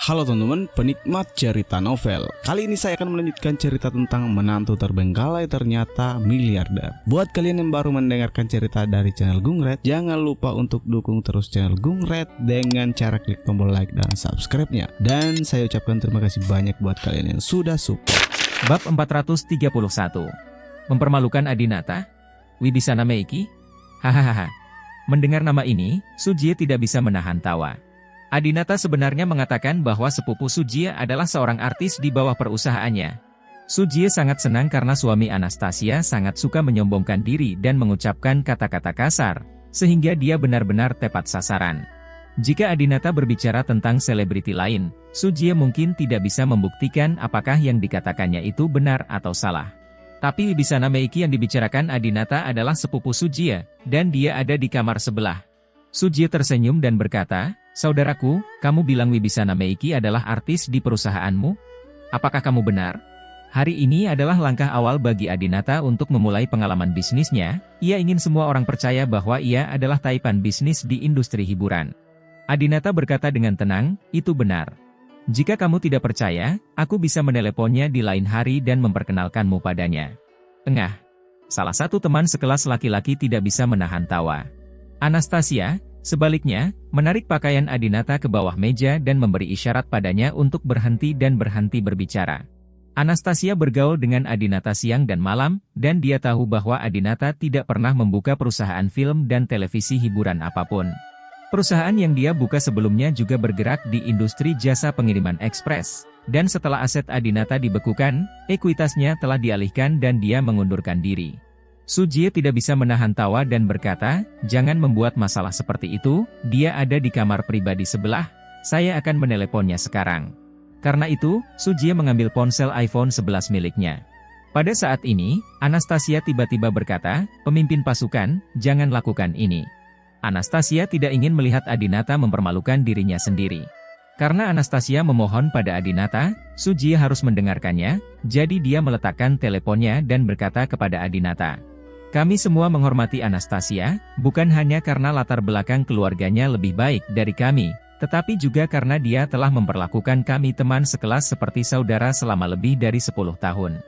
Halo teman-teman, penikmat cerita novel. Kali ini saya akan melanjutkan cerita tentang menantu terbengkalai ternyata miliarder. Buat kalian yang baru mendengarkan cerita dari channel Gungred, jangan lupa untuk dukung terus channel Gungred dengan cara klik tombol like dan subscribe-nya. Dan saya ucapkan terima kasih banyak buat kalian yang sudah support. Bab 431. Mempermalukan Adinata? Wibisana Meiki? Hahaha. Mendengar nama ini, Sujie tidak bisa menahan tawa. Adinata sebenarnya mengatakan bahwa sepupu Sujie adalah seorang artis di bawah perusahaannya. Sujie sangat senang karena suami Anastasia sangat suka menyombongkan diri dan mengucapkan kata-kata kasar, sehingga dia benar-benar tepat sasaran. Jika Adinata berbicara tentang selebriti lain, Sujie mungkin tidak bisa membuktikan apakah yang dikatakannya itu benar atau salah. Tapi Wibisana Meiki yang dibicarakan Adinata adalah sepupu Sujie, dan dia ada di kamar sebelah. Sujie tersenyum dan berkata, "Saudaraku, kamu bilang Wibisana Meiki adalah artis di perusahaanmu? Apakah kamu benar?" Hari ini adalah langkah awal bagi Adinata untuk memulai pengalaman bisnisnya. Ia ingin semua orang percaya bahwa ia adalah taipan bisnis di industri hiburan. Adinata berkata dengan tenang, "Itu benar. Jika kamu tidak percaya, aku bisa meneleponnya di lain hari dan memperkenalkanmu padanya." Engah. Salah satu teman sekelas laki-laki tidak bisa menahan tawa. Anastasia, sebaliknya, menarik pakaian Adinata ke bawah meja dan memberi isyarat padanya untuk berhenti dan berhenti berbicara. Anastasia bergaul dengan Adinata siang dan malam, dan dia tahu bahwa Adinata tidak pernah membuka perusahaan film dan televisi hiburan apapun. Perusahaan yang dia buka sebelumnya juga bergerak di industri jasa pengiriman ekspres, dan setelah aset Adinata dibekukan, ekuitasnya telah dialihkan dan dia mengundurkan diri. Sujie tidak bisa menahan tawa dan berkata, "Jangan membuat masalah seperti itu, dia ada di kamar pribadi sebelah, saya akan meneleponnya sekarang." Karena itu, Sujie mengambil ponsel iPhone 11 miliknya. Pada saat ini, Anastasia tiba-tiba berkata, "Pemimpin pasukan, jangan lakukan ini." Anastasia tidak ingin melihat Adinata mempermalukan dirinya sendiri. Karena Anastasia memohon pada Adinata, Sujie harus mendengarkannya, jadi dia meletakkan teleponnya dan berkata kepada Adinata, "Kami semua menghormati Anastasia, bukan hanya karena latar belakang keluarganya lebih baik dari kami, tetapi juga karena dia telah memperlakukan kami teman sekelas seperti saudara selama lebih dari 10 tahun.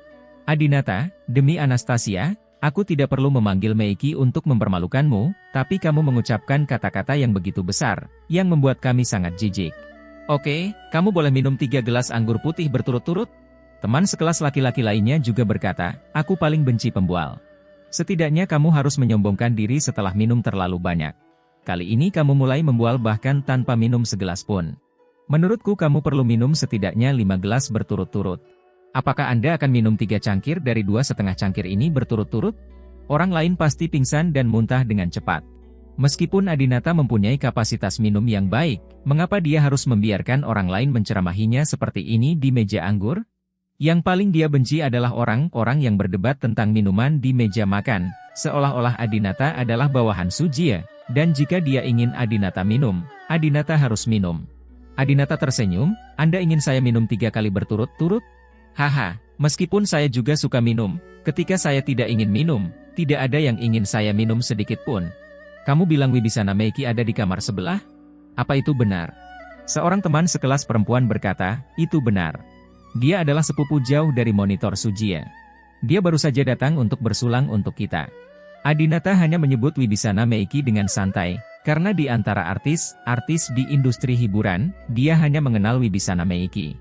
Adinata, demi Anastasia, aku tidak perlu memanggil Meiki untuk mempermalukanmu, tapi kamu mengucapkan kata-kata yang begitu besar, yang membuat kami sangat jijik. Oke, kamu boleh minum 3 gelas anggur putih berturut-turut?" Teman sekelas laki-laki lainnya juga berkata, "Aku paling benci pembual. Setidaknya kamu harus menyombongkan diri setelah minum terlalu banyak. Kali ini kamu mulai membual bahkan tanpa minum segelas pun. Menurutku kamu perlu minum setidaknya 5 gelas berturut-turut. Apakah Anda akan minum 3 cangkir dari 2,5 cangkir ini berturut-turut? Orang lain pasti pingsan dan muntah dengan cepat." Meskipun Adinata mempunyai kapasitas minum yang baik, mengapa dia harus membiarkan orang lain menceramahinya seperti ini di meja anggur? Yang paling dia benci adalah orang-orang yang berdebat tentang minuman di meja makan, seolah-olah Adinata adalah bawahan Sujie, dan jika dia ingin Adinata minum, Adinata harus minum. Adinata tersenyum, "Anda ingin saya minum 3 kali berturut-turut? Haha, meskipun saya juga suka minum, ketika saya tidak ingin minum, tidak ada yang ingin saya minum sedikit pun." "Kamu bilang Wibisana Meiki ada di kamar sebelah? Apa itu benar?" Seorang teman sekelas perempuan berkata, "Itu benar. Dia adalah sepupu jauh dari monitor Sujie. Dia baru saja datang untuk bersulang untuk kita." Adinata hanya menyebut Wibisana Meiki dengan santai, karena di antara artis di industri hiburan, dia hanya mengenal Wibisana Meiki.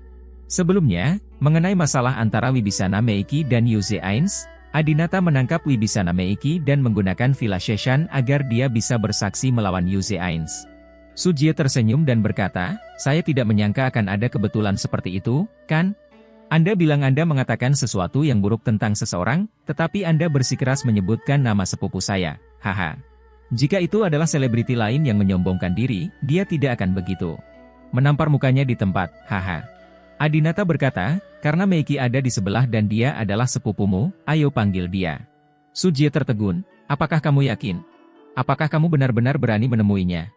Sebelumnya, mengenai masalah antara Wibisana Meiki dan Yuze Ains, Adinata menangkap Wibisana Meiki dan menggunakan Villa Sheshan agar dia bisa bersaksi melawan Yuze Ains. Sujie tersenyum dan berkata, "Saya tidak menyangka akan ada kebetulan seperti itu, kan? Anda bilang Anda mengatakan sesuatu yang buruk tentang seseorang, tetapi Anda bersikeras menyebutkan nama sepupu saya, haha. Jika itu adalah selebriti lain yang menyombongkan diri, dia tidak akan begitu. Menampar mukanya di tempat, haha." Adinata berkata, "Karena Meiki ada di sebelah dan dia adalah sepupumu, ayo panggil dia." Sujie tertegun, "Apakah kamu yakin? Apakah kamu benar-benar berani menemuinya?"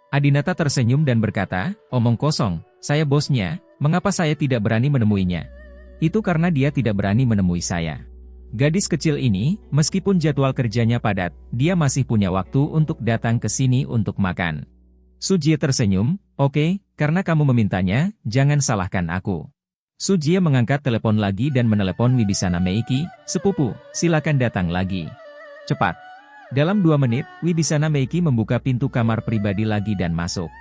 Adinata tersenyum dan berkata, "Omong kosong, saya bosnya, mengapa saya tidak berani menemuinya? Itu karena dia tidak berani menemui saya. Gadis kecil ini, meskipun jadwal kerjanya padat, dia masih punya waktu untuk datang ke sini untuk makan." Sujie tersenyum, oke, karena kamu memintanya, jangan salahkan aku. Sujie mengangkat telepon lagi dan menelepon Wibisana Meiki, sepupu, silakan datang lagi. Cepat. Dalam 2 menit, Wibisana Meiki membuka pintu kamar pribadi lagi dan masuk.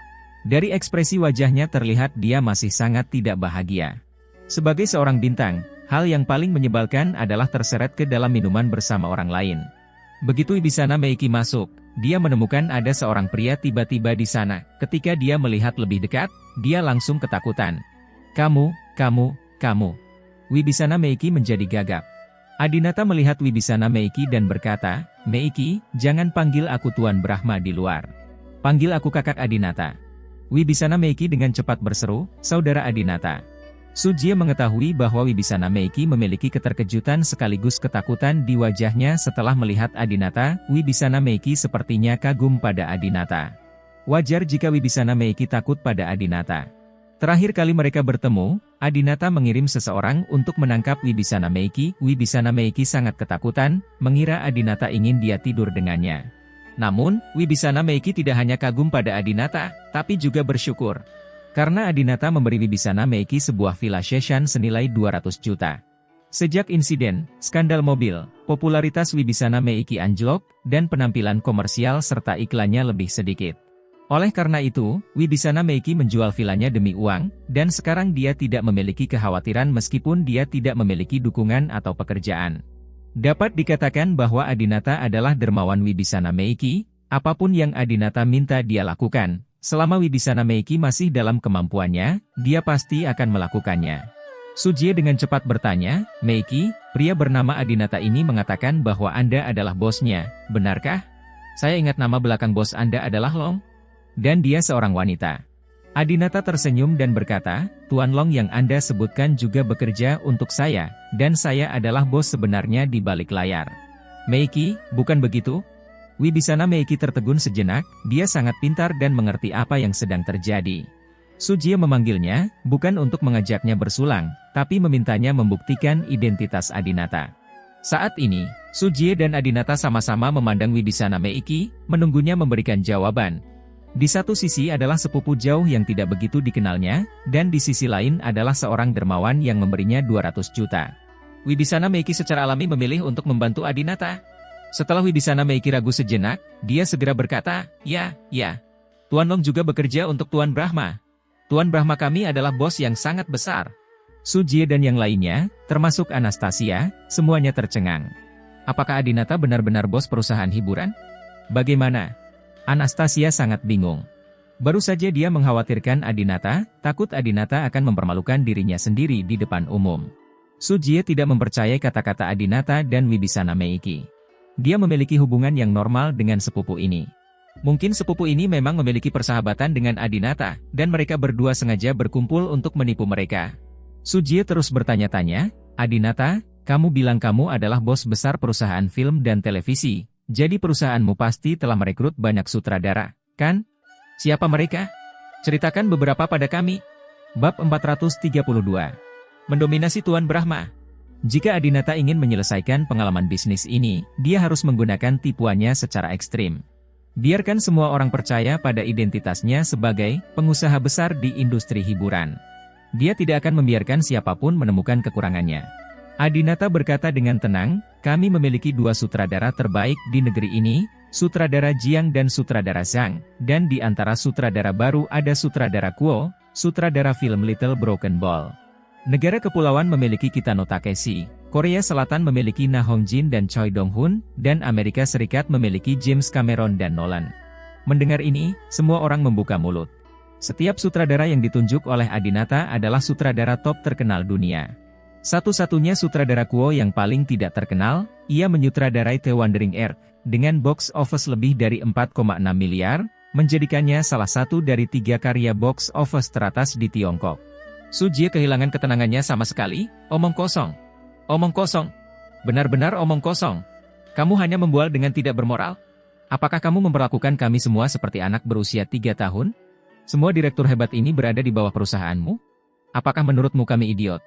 Dari ekspresi wajahnya terlihat dia masih sangat tidak bahagia. Sebagai seorang bintang, hal yang paling menyebalkan adalah terseret ke dalam minuman bersama orang lain. Begitu Wibisana Meiki masuk, dia menemukan ada seorang pria tiba-tiba di sana. Ketika dia melihat lebih dekat, dia langsung ketakutan. Kamu. Wibisana Meiki menjadi gagap. Adinata melihat Wibisana Meiki dan berkata, Meiki, jangan panggil aku Tuan Brahma di luar. Panggil aku kakak Adinata. Wibisana Meiki dengan cepat berseru, saudara Adinata. Sujie mengetahui bahwa Wibisana Meiki memiliki keterkejutan sekaligus ketakutan di wajahnya setelah melihat Adinata. Wibisana Meiki sepertinya kagum pada Adinata. Wajar jika Wibisana Meiki takut pada Adinata. Terakhir kali mereka bertemu, Adinata mengirim seseorang untuk menangkap Wibisana Meiki. Wibisana Meiki sangat ketakutan, mengira Adinata ingin dia tidur dengannya. Namun, Wibisana Meiki tidak hanya kagum pada Adinata, tapi juga bersyukur. Karena Adinata memberi Wibisana Meiki sebuah villa Sheshan senilai 200 juta. Sejak insiden, skandal mobil, popularitas Wibisana Meiki anjlok, dan penampilan komersial serta iklannya lebih sedikit. Oleh karena itu, Wibisana Meiki menjual villanya demi uang, dan sekarang dia tidak memiliki kekhawatiran meskipun dia tidak memiliki dukungan atau pekerjaan. Dapat dikatakan bahwa Adinata adalah dermawan Wibisana Meiki, apapun yang Adinata minta dia lakukan. Selama Wibisana Meiki masih dalam kemampuannya, dia pasti akan melakukannya. Sujie dengan cepat bertanya, Meiki, pria bernama Adinata ini mengatakan bahwa Anda adalah bosnya, benarkah? Saya ingat nama belakang bos Anda adalah Long. Dan dia seorang wanita. Adinata tersenyum dan berkata, Tuan Long yang Anda sebutkan juga bekerja untuk saya, dan saya adalah bos sebenarnya di balik layar. Meiki, bukan begitu? Wibisana Meiki tertegun sejenak, dia sangat pintar dan mengerti apa yang sedang terjadi. Sujie memanggilnya, bukan untuk mengajaknya bersulang, tapi memintanya membuktikan identitas Adinata. Saat ini, Sujie dan Adinata sama-sama memandang Wibisana Meiki, menunggunya memberikan jawaban. Di satu sisi adalah sepupu jauh yang tidak begitu dikenalnya, dan di sisi lain adalah seorang dermawan yang memberinya 200 juta. Wibisana Meiki secara alami memilih untuk membantu Adinata. Setelah Wibisana Meiki ragu sejenak, dia segera berkata, ya. Tuan Long juga bekerja untuk Tuan Brahma. Tuan Brahma kami adalah bos yang sangat besar. Sujie dan yang lainnya, termasuk Anastasia, semuanya tercengang. Apakah Adinata benar-benar bos perusahaan hiburan? Bagaimana? Anastasia sangat bingung. Baru saja dia mengkhawatirkan Adinata, takut Adinata akan mempermalukan dirinya sendiri di depan umum. Sujie tidak mempercayai kata-kata Adinata dan Wibisana Meiki. Dia memiliki hubungan yang normal dengan sepupu ini. Mungkin sepupu ini memang memiliki persahabatan dengan Adinata, dan mereka berdua sengaja berkumpul untuk menipu mereka. Sujie terus bertanya-tanya, Adinata, kamu bilang kamu adalah bos besar perusahaan film dan televisi, jadi perusahaanmu pasti telah merekrut banyak sutradara, kan? Siapa mereka? Ceritakan beberapa pada kami. Bab 432. Mendominasi Tuan Brahma. Jika Adinata ingin menyelesaikan pengalaman bisnis ini, dia harus menggunakan tipuannya secara ekstrim. Biarkan semua orang percaya pada identitasnya sebagai pengusaha besar di industri hiburan. Dia tidak akan membiarkan siapapun menemukan kekurangannya. Adinata berkata dengan tenang, kami memiliki 2 sutradara terbaik di negeri ini, sutradara Jiang dan sutradara Zhang, dan di antara sutradara baru ada sutradara Kuo, sutradara film Little Broken Ball. Negara kepulauan memiliki Kitano Takeshi, Korea Selatan memiliki Na Hongjin dan Choi Dong-hun, dan Amerika Serikat memiliki James Cameron dan Nolan. Mendengar ini, semua orang membuka mulut. Setiap sutradara yang ditunjuk oleh Adinata adalah sutradara top terkenal dunia. Satu-satunya sutradara Kuo yang paling tidak terkenal, ia menyutradarai The Wandering Earth, dengan box office lebih dari 4,6 miliar, menjadikannya salah satu dari 3 karya box office teratas di Tiongkok. Sujie kehilangan ketenangannya sama sekali, omong kosong. Omong kosong. Benar-benar omong kosong. Kamu hanya membual dengan tidak bermoral? Apakah kamu memperlakukan kami semua seperti anak berusia 3 tahun? Semua direktur hebat ini berada di bawah perusahaanmu? Apakah menurutmu kami idiot?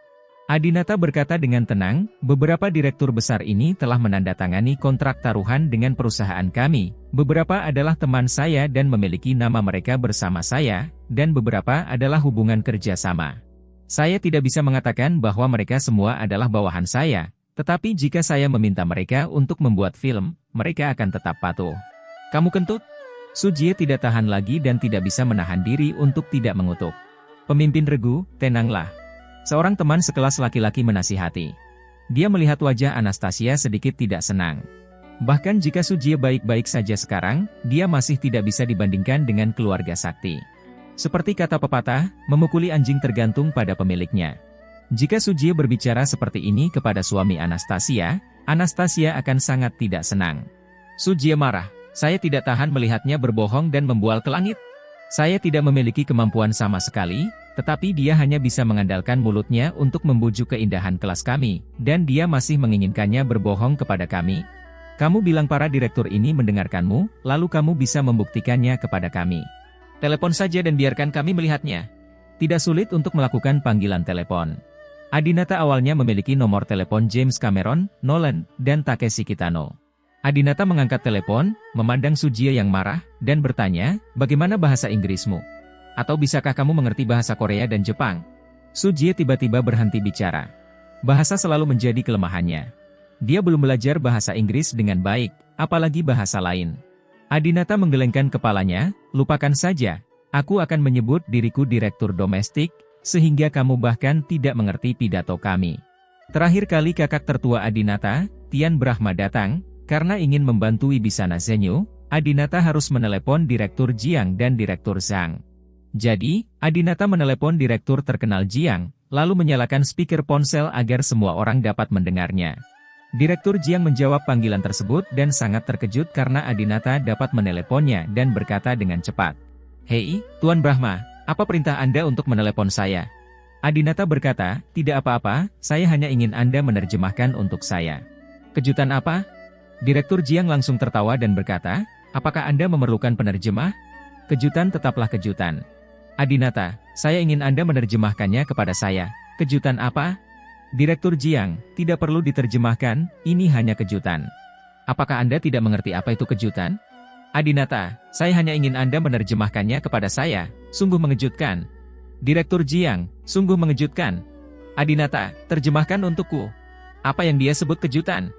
Adinata berkata dengan tenang, beberapa direktur besar ini telah menandatangani kontrak taruhan dengan perusahaan kami, beberapa adalah teman saya dan memiliki nama mereka bersama saya, dan beberapa adalah hubungan kerja sama. Saya tidak bisa mengatakan bahwa mereka semua adalah bawahan saya, tetapi jika saya meminta mereka untuk membuat film, mereka akan tetap patuh. Kamu kentut? Sujie tidak tahan lagi dan tidak bisa menahan diri untuk tidak mengutuk. Pemimpin regu, tenanglah. Seorang teman sekelas laki-laki menasihati. Dia melihat wajah Anastasia sedikit tidak senang. Bahkan jika Sujie baik-baik saja sekarang, dia masih tidak bisa dibandingkan dengan keluarga sakti. Seperti kata pepatah, memukuli anjing tergantung pada pemiliknya. Jika Sujie berbicara seperti ini kepada suami Anastasia, Anastasia akan sangat tidak senang. Sujie marah, saya tidak tahan melihatnya berbohong dan membual ke langit. Saya tidak memiliki kemampuan sama sekali, tetapi dia hanya bisa mengandalkan mulutnya untuk membujuk keindahan kelas kami, dan dia masih menginginkannya berbohong kepada kami. Kamu bilang para direktur ini mendengarkanmu, lalu kamu bisa membuktikannya kepada kami. Telepon saja dan biarkan kami melihatnya. Tidak sulit untuk melakukan panggilan telepon. Adinata awalnya memiliki nomor telepon James Cameron, Nolan, dan Takeshi Kitano. Adinata mengangkat telepon, memandang Sujie yang marah, dan bertanya, bagaimana bahasa Inggrismu? Atau bisakah kamu mengerti bahasa Korea dan Jepang? Sujie tiba-tiba berhenti bicara. Bahasa selalu menjadi kelemahannya. Dia belum belajar bahasa Inggris dengan baik, apalagi bahasa lain. Adinata menggelengkan kepalanya, lupakan saja. Aku akan menyebut diriku direktur domestik, sehingga kamu bahkan tidak mengerti pidato kami. Terakhir kali kakak tertua Adinata, Tian Brahma datang, karena ingin membantu Wibisana Zenyu, Adinata harus menelepon Direktur Jiang dan Direktur Zhang. Jadi, Adinata menelepon Direktur terkenal Jiang, lalu menyalakan speaker ponsel agar semua orang dapat mendengarnya. Direktur Jiang menjawab panggilan tersebut dan sangat terkejut karena Adinata dapat meneleponnya dan berkata dengan cepat. Hei, Tuan Brahma, apa perintah Anda untuk menelepon saya? Adinata berkata, tidak apa-apa, saya hanya ingin Anda menerjemahkan untuk saya. Kejutan apa? Direktur Jiang langsung tertawa dan berkata, apakah Anda memerlukan penerjemah? Kejutan tetaplah kejutan. Adinata, saya ingin Anda menerjemahkannya kepada saya. Kejutan apa? Direktur Jiang, tidak perlu diterjemahkan, ini hanya kejutan. Apakah Anda tidak mengerti apa itu kejutan? Adinata, saya hanya ingin Anda menerjemahkannya kepada saya, sungguh mengejutkan. Direktur Jiang, sungguh mengejutkan. Adinata, terjemahkan untukku. Apa yang dia sebut kejutan?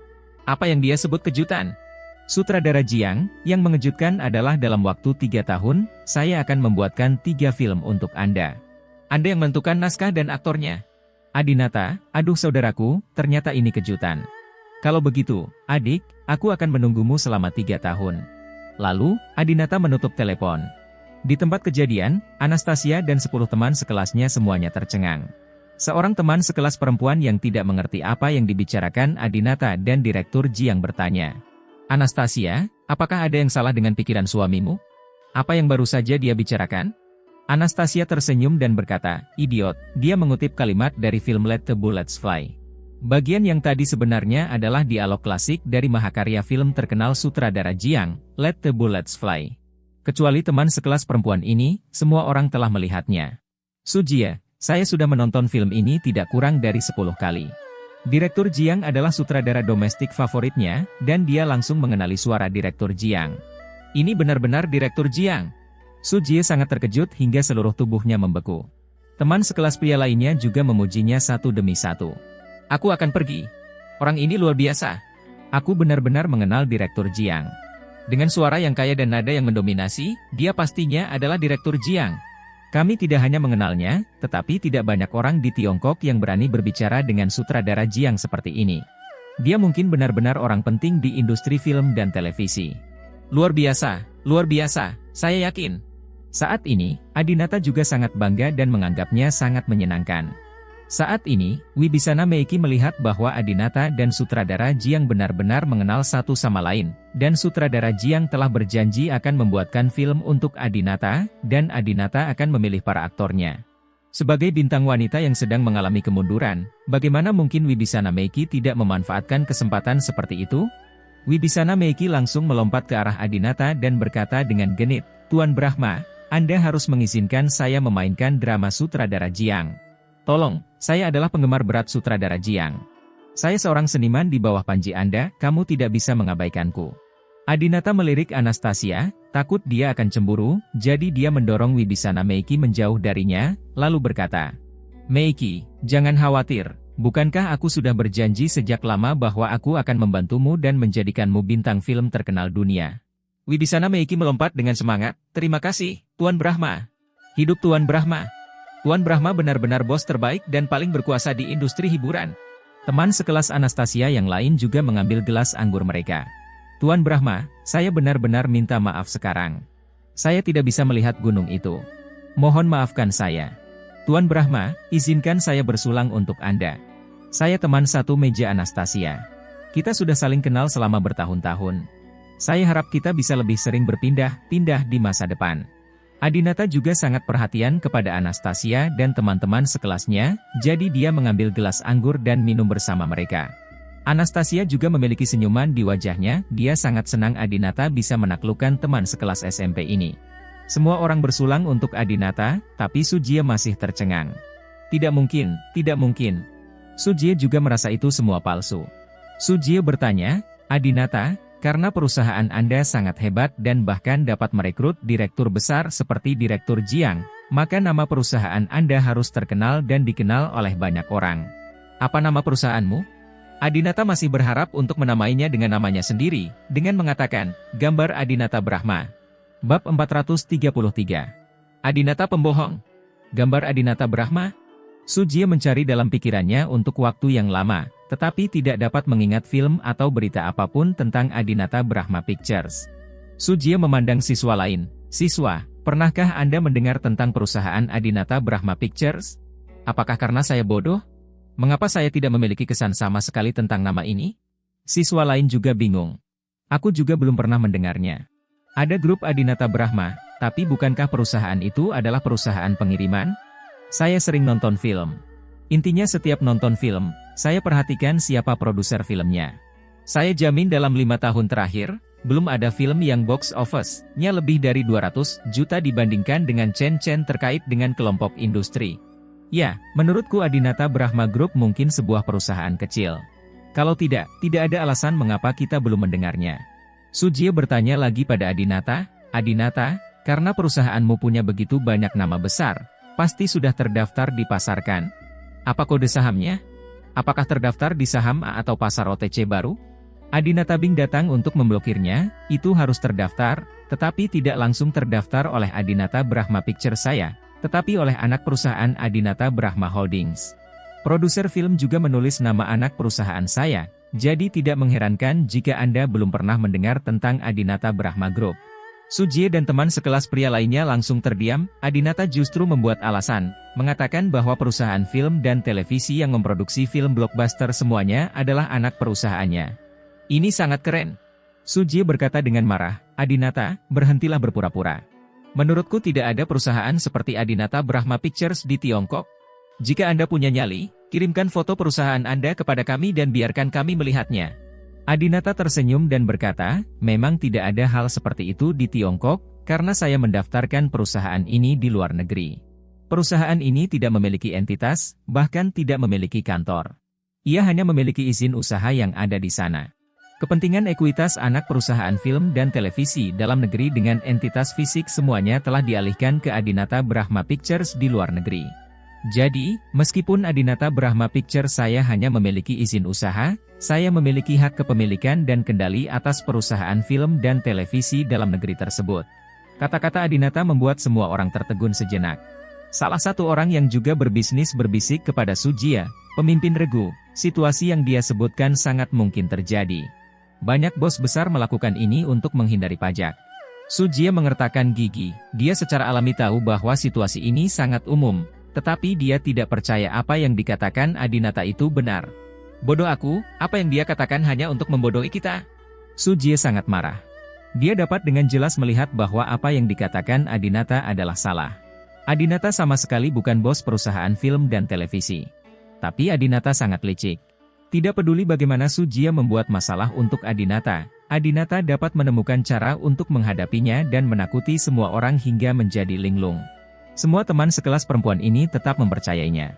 Apa yang dia sebut kejutan? Sutradara Jiang, yang mengejutkan adalah dalam waktu 3 tahun, saya akan membuatkan 3 film untuk Anda. Anda yang menentukan naskah dan aktornya. Adinata, aduh saudaraku, ternyata ini kejutan. Kalau begitu, adik, aku akan menunggumu selama 3 tahun. Lalu, Adinata menutup telepon. Di tempat kejadian, Anastasia dan 10 teman sekelasnya semuanya tercengang. Seorang teman sekelas perempuan yang tidak mengerti apa yang dibicarakan Adinata dan Direktur Jiang bertanya. Anastasia, apakah ada yang salah dengan pikiran suamimu? Apa yang baru saja dia bicarakan? Anastasia tersenyum dan berkata, idiot, dia mengutip kalimat dari film Let the Bullets Fly. Bagian yang tadi sebenarnya adalah dialog klasik dari mahakarya film terkenal sutradara Jiang, Let the Bullets Fly. Kecuali teman sekelas perempuan ini, semua orang telah melihatnya. Sujie, saya sudah menonton film ini tidak kurang dari 10 kali. Direktur Jiang adalah sutradara domestik favoritnya, dan dia langsung mengenali suara Direktur Jiang. Ini benar-benar Direktur Jiang. Sujie sangat terkejut hingga seluruh tubuhnya membeku. Teman sekelas pria lainnya juga memujinya satu demi satu. Aku akan pergi. Orang ini luar biasa. Aku benar-benar mengenal Direktur Jiang. Dengan suara yang kaya dan nada yang mendominasi, dia pastinya adalah Direktur Jiang. Kami tidak hanya mengenalnya, tetapi tidak banyak orang di Tiongkok yang berani berbicara dengan sutradara Jiang seperti ini. Dia mungkin benar-benar orang penting di industri film dan televisi. Luar biasa, saya yakin. Saat ini, Adinata juga sangat bangga dan menganggapnya sangat menyenangkan. Saat ini, Wibisana Meiki melihat bahwa Adinata dan sutradara Jiang benar-benar mengenal satu sama lain, dan sutradara Jiang telah berjanji akan membuatkan film untuk Adinata, dan Adinata akan memilih para aktornya. Sebagai bintang wanita yang sedang mengalami kemunduran, bagaimana mungkin Wibisana Meiki tidak memanfaatkan kesempatan seperti itu? Wibisana Meiki langsung melompat ke arah Adinata dan berkata dengan genit, Tuan Brahma, Anda harus mengizinkan saya memainkan drama sutradara Jiang. Tolong, saya adalah penggemar berat sutradara Jiang. Saya seorang seniman di bawah panji Anda, kamu tidak bisa mengabaikanku. Adinata melirik Anastasia, takut dia akan cemburu, jadi dia mendorong Wibisana Meiki menjauh darinya, lalu berkata, Meiki, jangan khawatir, bukankah aku sudah berjanji sejak lama bahwa aku akan membantumu dan menjadikanmu bintang film terkenal dunia. Wibisana Meiki melompat dengan semangat, terima kasih, Tuan Brahma. Hidup Tuan Brahma. Tuan Brahma benar-benar bos terbaik dan paling berkuasa di industri hiburan. Teman sekelas Anastasia yang lain juga mengambil gelas anggur mereka. Tuan Brahma, saya benar-benar minta maaf sekarang. Saya tidak bisa melihat gunung itu. Mohon maafkan saya. Tuan Brahma, izinkan saya bersulang untuk Anda. Saya teman satu meja Anastasia. Kita sudah saling kenal selama bertahun-tahun. Saya harap kita bisa lebih sering berpindah-pindah di masa depan. Adinata juga sangat perhatian kepada Anastasia dan teman-teman sekelasnya, jadi dia mengambil gelas anggur dan minum bersama mereka. Anastasia juga memiliki senyuman di wajahnya, dia sangat senang Adinata bisa menaklukkan teman sekelas SMP ini. Semua orang bersulang untuk Adinata, tapi Sujie masih tercengang. Tidak mungkin, tidak mungkin. Sujie juga merasa itu semua palsu. Sujie bertanya, Adinata, karena perusahaan Anda sangat hebat dan bahkan dapat merekrut direktur besar seperti Direktur Jiang, maka nama perusahaan Anda harus terkenal dan dikenal oleh banyak orang. Apa nama perusahaanmu? Adinata masih berharap untuk menamainya dengan namanya sendiri, dengan mengatakan, gambar Adinata Brahma. Bab 433. Adinata pembohong. Gambar Adinata Brahma? Sujie mencari dalam pikirannya untuk waktu yang lama, tetapi tidak dapat mengingat film atau berita apapun tentang Adinata Brahma Pictures. Sujie memandang siswa lain. Siswa, pernahkah Anda mendengar tentang perusahaan Adinata Brahma Pictures? Apakah karena saya bodoh? Mengapa saya tidak memiliki kesan sama sekali tentang nama ini? Siswa lain juga bingung. Aku juga belum pernah mendengarnya. Ada grup Adinata Brahma, tapi bukankah perusahaan itu adalah perusahaan pengiriman? Saya sering nonton film. Intinya setiap nonton film, saya perhatikan siapa produser filmnya. Saya jamin dalam 5 tahun terakhir, belum ada film yang box office-nya lebih dari 200 juta dibandingkan dengan Chen terkait dengan kelompok industri. Ya, menurutku Adinata Brahma Group mungkin sebuah perusahaan kecil. Kalau tidak ada alasan mengapa kita belum mendengarnya. Sujie bertanya lagi pada Adinata, Adinata, karena perusahaanmu punya begitu banyak nama besar, pasti sudah terdaftar di pasar kan? Apa kode sahamnya? Apakah terdaftar di saham A atau pasar OTC baru? Adinata Bing datang untuk memblokirnya, itu harus terdaftar, tetapi tidak langsung terdaftar oleh Adinata Brahma Pictures saya, tetapi oleh anak perusahaan Adinata Brahma Holdings. Produser film juga menulis nama anak perusahaan saya, jadi tidak mengherankan jika Anda belum pernah mendengar tentang Adinata Brahma Group. Sujie dan teman sekelas pria lainnya langsung terdiam. Adinata justru membuat alasan, mengatakan bahwa perusahaan film dan televisi yang memproduksi film blockbuster semuanya adalah anak perusahaannya. Ini sangat keren. Sujie berkata dengan marah, Adinata, berhentilah berpura-pura. Menurutku tidak ada perusahaan seperti Adinata Brahma Pictures di Tiongkok. Jika Anda punya nyali, kirimkan foto perusahaan Anda kepada kami dan biarkan kami melihatnya. Adinata tersenyum dan berkata, memang tidak ada hal seperti itu di Tiongkok, karena saya mendaftarkan perusahaan ini di luar negeri. Perusahaan ini tidak memiliki entitas, bahkan tidak memiliki kantor. Ia hanya memiliki izin usaha yang ada di sana. Kepentingan ekuitas anak perusahaan film dan televisi dalam negeri dengan entitas fisik semuanya telah dialihkan ke Adinata Brahma Pictures di luar negeri. Jadi, meskipun Adinata Brahma Pictures saya hanya memiliki izin usaha, saya memiliki hak kepemilikan dan kendali atas perusahaan film dan televisi dalam negeri tersebut. Kata-kata Adinata membuat semua orang tertegun sejenak. Salah satu orang yang juga berbisnis berbisik kepada Sujie, pemimpin regu, situasi yang dia sebutkan sangat mungkin terjadi. Banyak bos besar melakukan ini untuk menghindari pajak. Sujie mengertakkan gigi, dia secara alami tahu bahwa situasi ini sangat umum, tetapi dia tidak percaya apa yang dikatakan Adinata itu benar. Bodoh aku, apa yang dia katakan hanya untuk membodohi kita? Sujie sangat marah. Dia dapat dengan jelas melihat bahwa apa yang dikatakan Adinata adalah salah. Adinata sama sekali bukan bos perusahaan film dan televisi. Tapi Adinata sangat licik. Tidak peduli bagaimana Sujie membuat masalah untuk Adinata, Adinata dapat menemukan cara untuk menghadapinya dan menakuti semua orang hingga menjadi linglung. Semua teman sekelas perempuan ini tetap mempercayainya.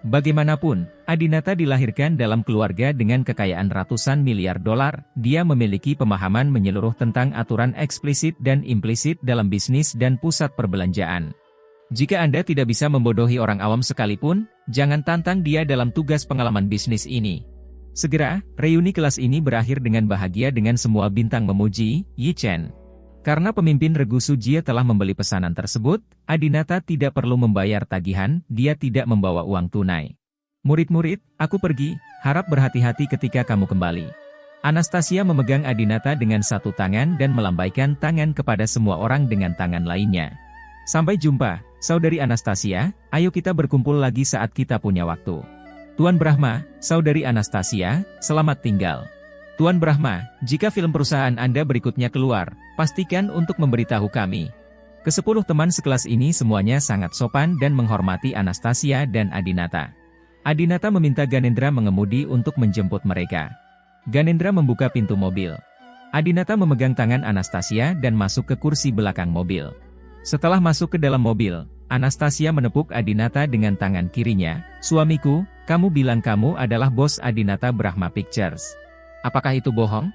Bagaimanapun, Adinata dilahirkan dalam keluarga dengan kekayaan ratusan miliar dolar. Dia memiliki pemahaman menyeluruh tentang aturan eksplisit dan implisit dalam bisnis dan pusat perbelanjaan. Jika Anda tidak bisa membodohi orang awam sekalipun, jangan tantang dia dalam tugas pengalaman bisnis ini. Segera, reuni kelas ini berakhir dengan bahagia dengan semua bintang memuji Yi Chen. Karena pemimpin regu Sujie telah membeli pesanan tersebut, Adinata tidak perlu membayar tagihan, dia tidak membawa uang tunai. Murid-murid, aku pergi, harap berhati-hati ketika kamu kembali. Anastasia memegang Adinata dengan satu tangan dan melambaikan tangan kepada semua orang dengan tangan lainnya. Sampai jumpa, Saudari Anastasia, ayo kita berkumpul lagi saat kita punya waktu. Tuan Brahma, Saudari Anastasia, selamat tinggal. Tuan Brahma, jika film perusahaan Anda berikutnya keluar, pastikan untuk memberitahu kami. Ke-10 teman sekelas ini semuanya sangat sopan dan menghormati Anastasia dan Adinata. Adinata meminta Ganendra mengemudi untuk menjemput mereka. Ganendra membuka pintu mobil. Adinata memegang tangan Anastasia dan masuk ke kursi belakang mobil. Setelah masuk ke dalam mobil, Anastasia menepuk Adinata dengan tangan kirinya. Suamiku, kamu bilang kamu adalah bos Adinata Brahma Pictures. Apakah itu bohong?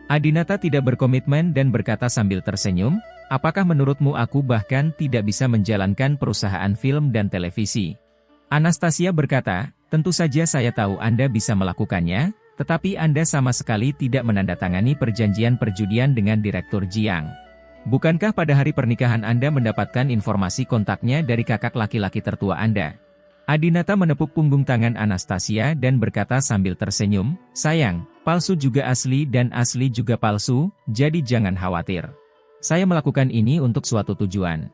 Adinata tidak berkomitmen dan berkata sambil tersenyum, apakah menurutmu aku bahkan tidak bisa menjalankan perusahaan film dan televisi? Anastasia berkata, tentu saja saya tahu Anda bisa melakukannya, tetapi Anda sama sekali tidak menandatangani perjanjian perjudian dengan Direktur Jiang. Bukankah pada hari pernikahan Anda mendapatkan informasi kontaknya dari kakak laki-laki tertua Anda? Adinata menepuk punggung tangan Anastasia dan berkata sambil tersenyum, sayang, palsu juga asli dan asli juga palsu, jadi jangan khawatir. Saya melakukan ini untuk suatu tujuan.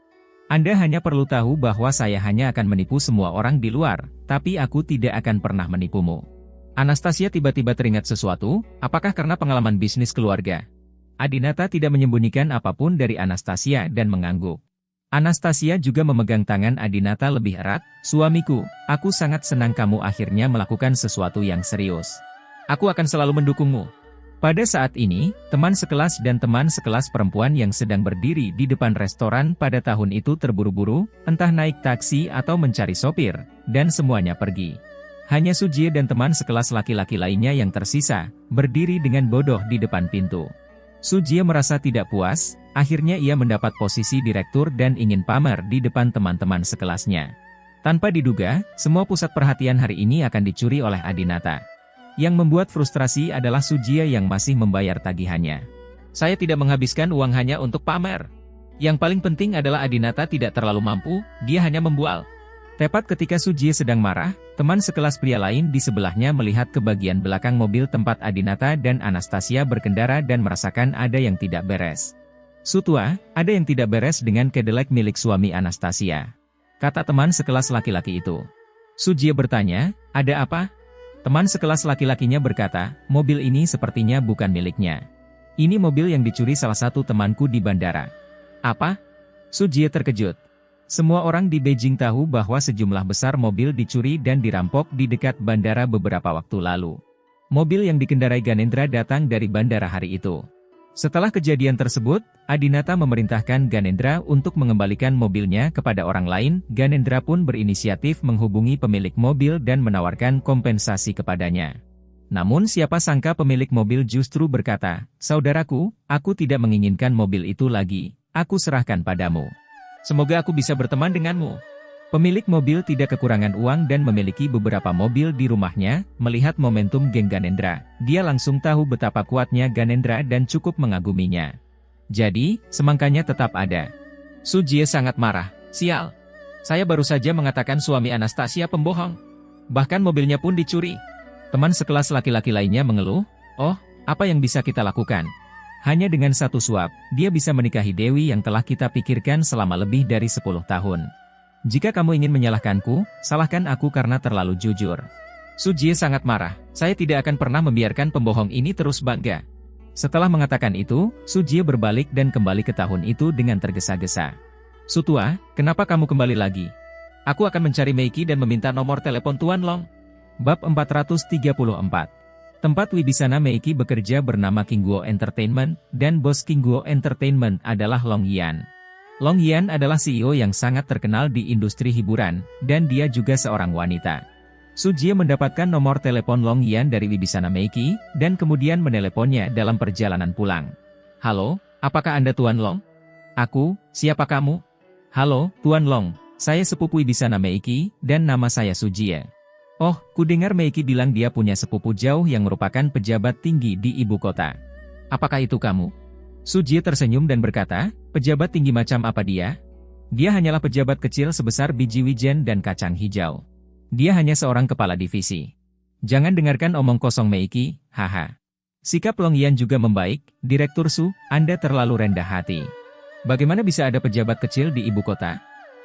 Anda hanya perlu tahu bahwa saya hanya akan menipu semua orang di luar, tapi aku tidak akan pernah menipumu. Anastasia tiba-tiba teringat sesuatu, apakah karena pengalaman bisnis keluarga? Adinata tidak menyembunyikan apapun dari Anastasia dan mengangguk. Anastasia juga memegang tangan Adinata lebih erat, suamiku, aku sangat senang kamu akhirnya melakukan sesuatu yang serius. Aku akan selalu mendukungmu. Pada saat ini, teman sekelas dan teman sekelas perempuan yang sedang berdiri di depan restoran pada tahun itu terburu-buru, entah naik taksi atau mencari sopir, dan semuanya pergi. Hanya Sujie dan teman sekelas laki-laki lainnya yang tersisa, berdiri dengan bodoh di depan pintu. Sujie merasa tidak puas, akhirnya ia mendapat posisi direktur dan ingin pamer di depan teman-teman sekelasnya. Tanpa diduga, semua pusat perhatian hari ini akan dicuri oleh Adinata. Yang membuat frustrasi adalah Sujie yang masih membayar tagihannya. Saya tidak menghabiskan uang hanya untuk pamer. Yang paling penting adalah Adinata tidak terlalu mampu, dia hanya membual. Tepat ketika Sujie sedang marah, teman sekelas pria lain di sebelahnya melihat ke bagian belakang mobil tempat Adinata dan Anastasia berkendara dan merasakan ada yang tidak beres. Sutua, ada yang tidak beres dengan Cadillac milik suami Anastasia, kata teman sekelas laki-laki itu. Sujie bertanya, ada apa? Teman sekelas laki-lakinya berkata, mobil ini sepertinya bukan miliknya. Ini mobil yang dicuri salah satu temanku di bandara. Apa? Sujie terkejut. Semua orang di Beijing tahu bahwa sejumlah besar mobil dicuri dan dirampok di dekat bandara beberapa waktu lalu. Mobil yang dikendarai Ganendra datang dari bandara hari itu. Setelah kejadian tersebut, Adinata memerintahkan Ganendra untuk mengembalikan mobilnya kepada orang lain. Ganendra pun berinisiatif menghubungi pemilik mobil dan menawarkan kompensasi kepadanya. Namun siapa sangka pemilik mobil justru berkata, saudaraku, aku tidak menginginkan mobil itu lagi, aku serahkan padamu. Semoga aku bisa berteman denganmu. Pemilik mobil tidak kekurangan uang dan memiliki beberapa mobil di rumahnya. Melihat momentum geng Ganendra, dia langsung tahu betapa kuatnya Ganendra dan cukup mengaguminya. Jadi, semangkanya tetap ada. Sujie sangat marah. Sial. Saya baru saja mengatakan suami Anastasia pembohong. Bahkan mobilnya pun dicuri. Teman sekelas laki-laki lainnya mengeluh, oh, apa yang bisa kita lakukan? Hanya dengan satu suap, dia bisa menikahi Dewi yang telah kita pikirkan selama lebih dari 10 tahun. Jika kamu ingin menyalahkanku, salahkan aku karena terlalu jujur. Sujie sangat marah, saya tidak akan pernah membiarkan pembohong ini terus bangga. Setelah mengatakan itu, Sujie berbalik dan kembali ke tahun itu dengan tergesa-gesa. Sutua, kenapa kamu kembali lagi? Aku akan mencari Meiki dan meminta nomor telepon Tuan Long. Bab 434. Tempat Wibisana Meiki bekerja bernama Kingguo Entertainment, dan bos Kingguo Entertainment adalah Long Yan. Long Yan adalah CEO yang sangat terkenal di industri hiburan, dan dia juga seorang wanita. Sujie mendapatkan nomor telepon Long Yan dari Wibisana Meiki, dan kemudian meneleponnya dalam perjalanan pulang. Halo, apakah Anda Tuan Long? Aku, siapa kamu? Halo, Tuan Long, saya sepupu Wibisana Meiki, dan nama saya Sujie. Oh, kudengar Meiki bilang dia punya sepupu jauh yang merupakan pejabat tinggi di ibu kota. Apakah itu kamu? Sujie tersenyum dan berkata, pejabat tinggi macam apa dia? Dia hanyalah pejabat kecil sebesar biji wijen dan kacang hijau. Dia hanya seorang kepala divisi. Jangan dengarkan omong kosong Meiki, haha. Sikap Long Yan juga membaik, Direktur Su, Anda terlalu rendah hati. Bagaimana bisa ada pejabat kecil di ibu kota?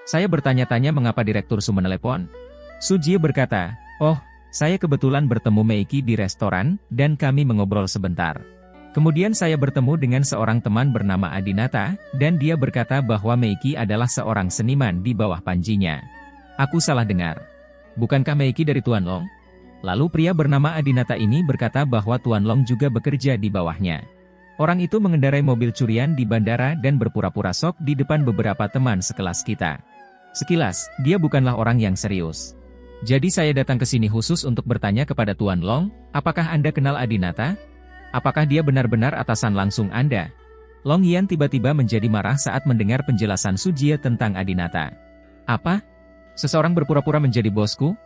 Saya bertanya-tanya mengapa Direktur Su menelepon. Sujie berkata, oh, saya kebetulan bertemu Meiki di restoran, dan kami mengobrol sebentar. Kemudian saya bertemu dengan seorang teman bernama Adinata, dan dia berkata bahwa Meiki adalah seorang seniman di bawah panjinya. Aku salah dengar. Bukankah Meiki dari Tuan Long? Lalu pria bernama Adinata ini berkata bahwa Tuan Long juga bekerja di bawahnya. Orang itu mengendarai mobil curian di bandara dan berpura-pura sok di depan beberapa teman sekelas kita. Sekilas, dia bukanlah orang yang serius. Jadi saya datang ke sini khusus untuk bertanya kepada Tuan Long, apakah Anda kenal Adinata? Apakah dia benar-benar atasan langsung Anda? Long Yan tiba-tiba menjadi marah saat mendengar penjelasan Sujie tentang Adinata. Apa? Seseorang berpura-pura menjadi bosku?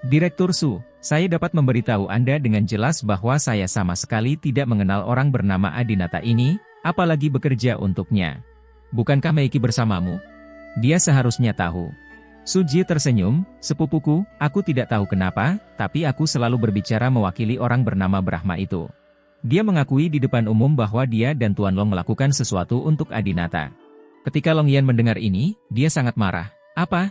Direktur Su, saya dapat memberitahu Anda dengan jelas bahwa saya sama sekali tidak mengenal orang bernama Adinata ini, apalagi bekerja untuknya. Bukankah Meiki bersamamu? Dia seharusnya tahu. Sujie tersenyum, sepupuku, aku tidak tahu kenapa, tapi aku selalu berbicara mewakili orang bernama Brahma itu. Dia mengakui di depan umum bahwa dia dan Tuan Long melakukan sesuatu untuk Adinata. Ketika Long Yan mendengar ini, dia sangat marah. Apa?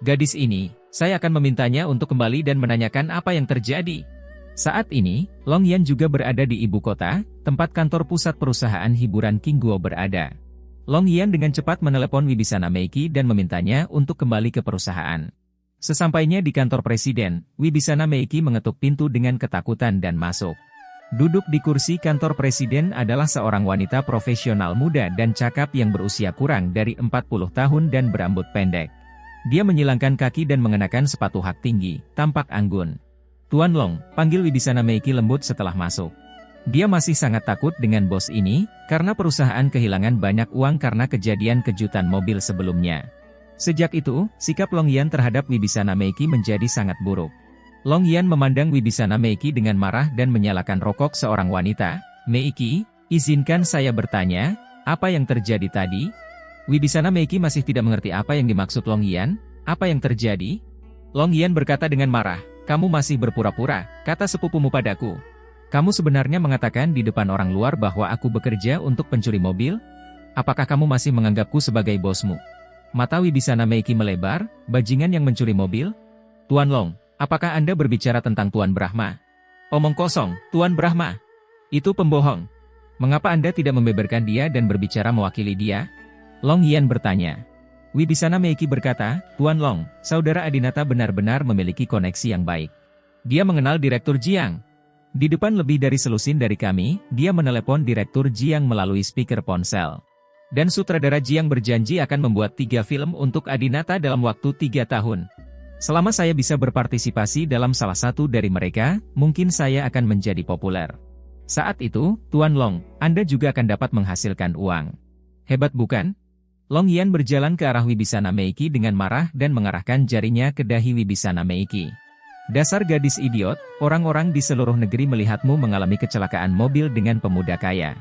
Gadis ini, saya akan memintanya untuk kembali dan menanyakan apa yang terjadi. Saat ini, Long Yan juga berada di ibu kota, tempat kantor pusat perusahaan hiburan King Guo berada. Long Yan dengan cepat menelepon Wibisana Meiki dan memintanya untuk kembali ke perusahaan. Sesampainya di kantor presiden, Wibisana Meiki mengetuk pintu dengan ketakutan dan masuk. Duduk di kursi kantor presiden adalah seorang wanita profesional muda dan cakap yang berusia kurang dari 40 tahun dan berambut pendek. Dia menyilangkan kaki dan mengenakan sepatu hak tinggi, tampak anggun. Tuan Long, panggil Wibisana Meiki lembut setelah masuk. Dia masih sangat takut dengan bos ini, karena perusahaan kehilangan banyak uang karena kejadian kejutan mobil sebelumnya. Sejak itu, sikap Long Yan terhadap Wibisana Meiki menjadi sangat buruk. Long Yan memandang Wibisana Meiki dengan marah dan menyalakan rokok seorang wanita. Meiki, izinkan saya bertanya, apa yang terjadi tadi? Wibisana Meiki masih tidak mengerti apa yang dimaksud Long Yan. Apa yang terjadi? Long Yan berkata dengan marah, kamu masih berpura-pura, kata sepupumu padaku. Kamu sebenarnya mengatakan di depan orang luar bahwa aku bekerja untuk pencuri mobil? Apakah kamu masih menganggapku sebagai bosmu? Mata Wibisana Meiki melebar, bajingan yang mencuri mobil? Tuan Long, apakah Anda berbicara tentang Tuan Brahma? Omong kosong, Tuan Brahma. Itu pembohong. Mengapa Anda tidak membeberkan dia dan berbicara mewakili dia? Long Yan bertanya. Wibisana Meiki berkata, Tuan Long, saudara Adinata benar-benar memiliki koneksi yang baik. Dia mengenal Direktur Jiang. Di depan lebih dari selusin dari kami, dia menelepon Direktur Jiang melalui speaker ponsel. Dan sutradara Jiang berjanji akan membuat 3 film untuk Adinata dalam waktu 3 tahun. Selama saya bisa berpartisipasi dalam salah satu dari mereka, mungkin saya akan menjadi populer. Saat itu, Tuan Long, Anda juga akan dapat menghasilkan uang. Hebat bukan? Long Yan berjalan ke arah Wibisana Meiki dengan marah dan mengarahkan jarinya ke dahi Wibisana Meiki. Dasar gadis idiot, orang-orang di seluruh negeri melihatmu mengalami kecelakaan mobil dengan pemuda kaya.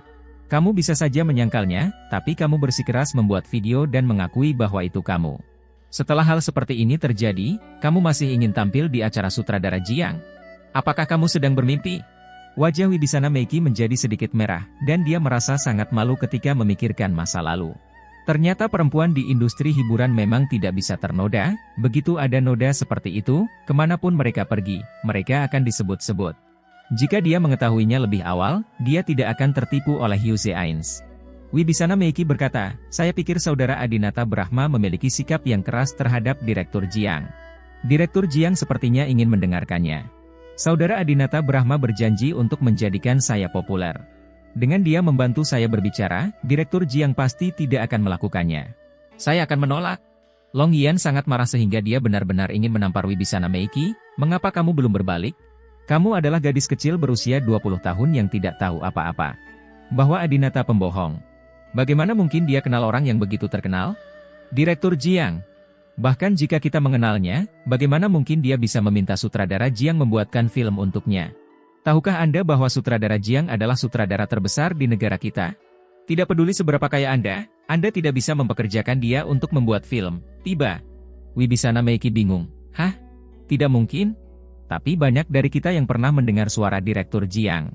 Kamu bisa saja menyangkalnya, tapi kamu bersikeras membuat video dan mengakui bahwa itu kamu. Setelah hal seperti ini terjadi, kamu masih ingin tampil di acara sutradara Jiang? Apakah kamu sedang bermimpi? Wajah Wibisana Meiki menjadi sedikit merah, dan dia merasa sangat malu ketika memikirkan masa lalu. Ternyata perempuan di industri hiburan memang tidak bisa ternoda, begitu ada noda seperti itu, kemanapun mereka pergi, mereka akan disebut-sebut. Jika dia mengetahuinya lebih awal, dia tidak akan tertipu oleh Hu Zeains. Wibisana Meiki berkata, saya pikir saudara Adinata Brahma memiliki sikap yang keras terhadap Direktur Jiang. Direktur Jiang sepertinya ingin mendengarkannya. Saudara Adinata Brahma berjanji untuk menjadikan saya populer. Dengan dia membantu saya berbicara, Direktur Jiang pasti tidak akan melakukannya. Saya akan menolak. Long Yan sangat marah sehingga dia benar-benar ingin menampar Wibisana Meiki. Mengapa kamu belum berbalik? Kamu adalah gadis kecil berusia 20 tahun yang tidak tahu apa-apa. Bahwa Adinata pembohong. Bagaimana mungkin dia kenal orang yang begitu terkenal? Direktur Jiang. Bahkan jika kita mengenalnya, bagaimana mungkin dia bisa meminta sutradara Jiang membuatkan film untuknya? Tahukah Anda bahwa sutradara Jiang adalah sutradara terbesar di negara kita? Tidak peduli seberapa kaya Anda tidak bisa mempekerjakan dia untuk membuat film. Tiba. Wibisana Meiki bingung. Hah? Tidak mungkin? Tapi banyak dari kita yang pernah mendengar suara Direktur Jiang.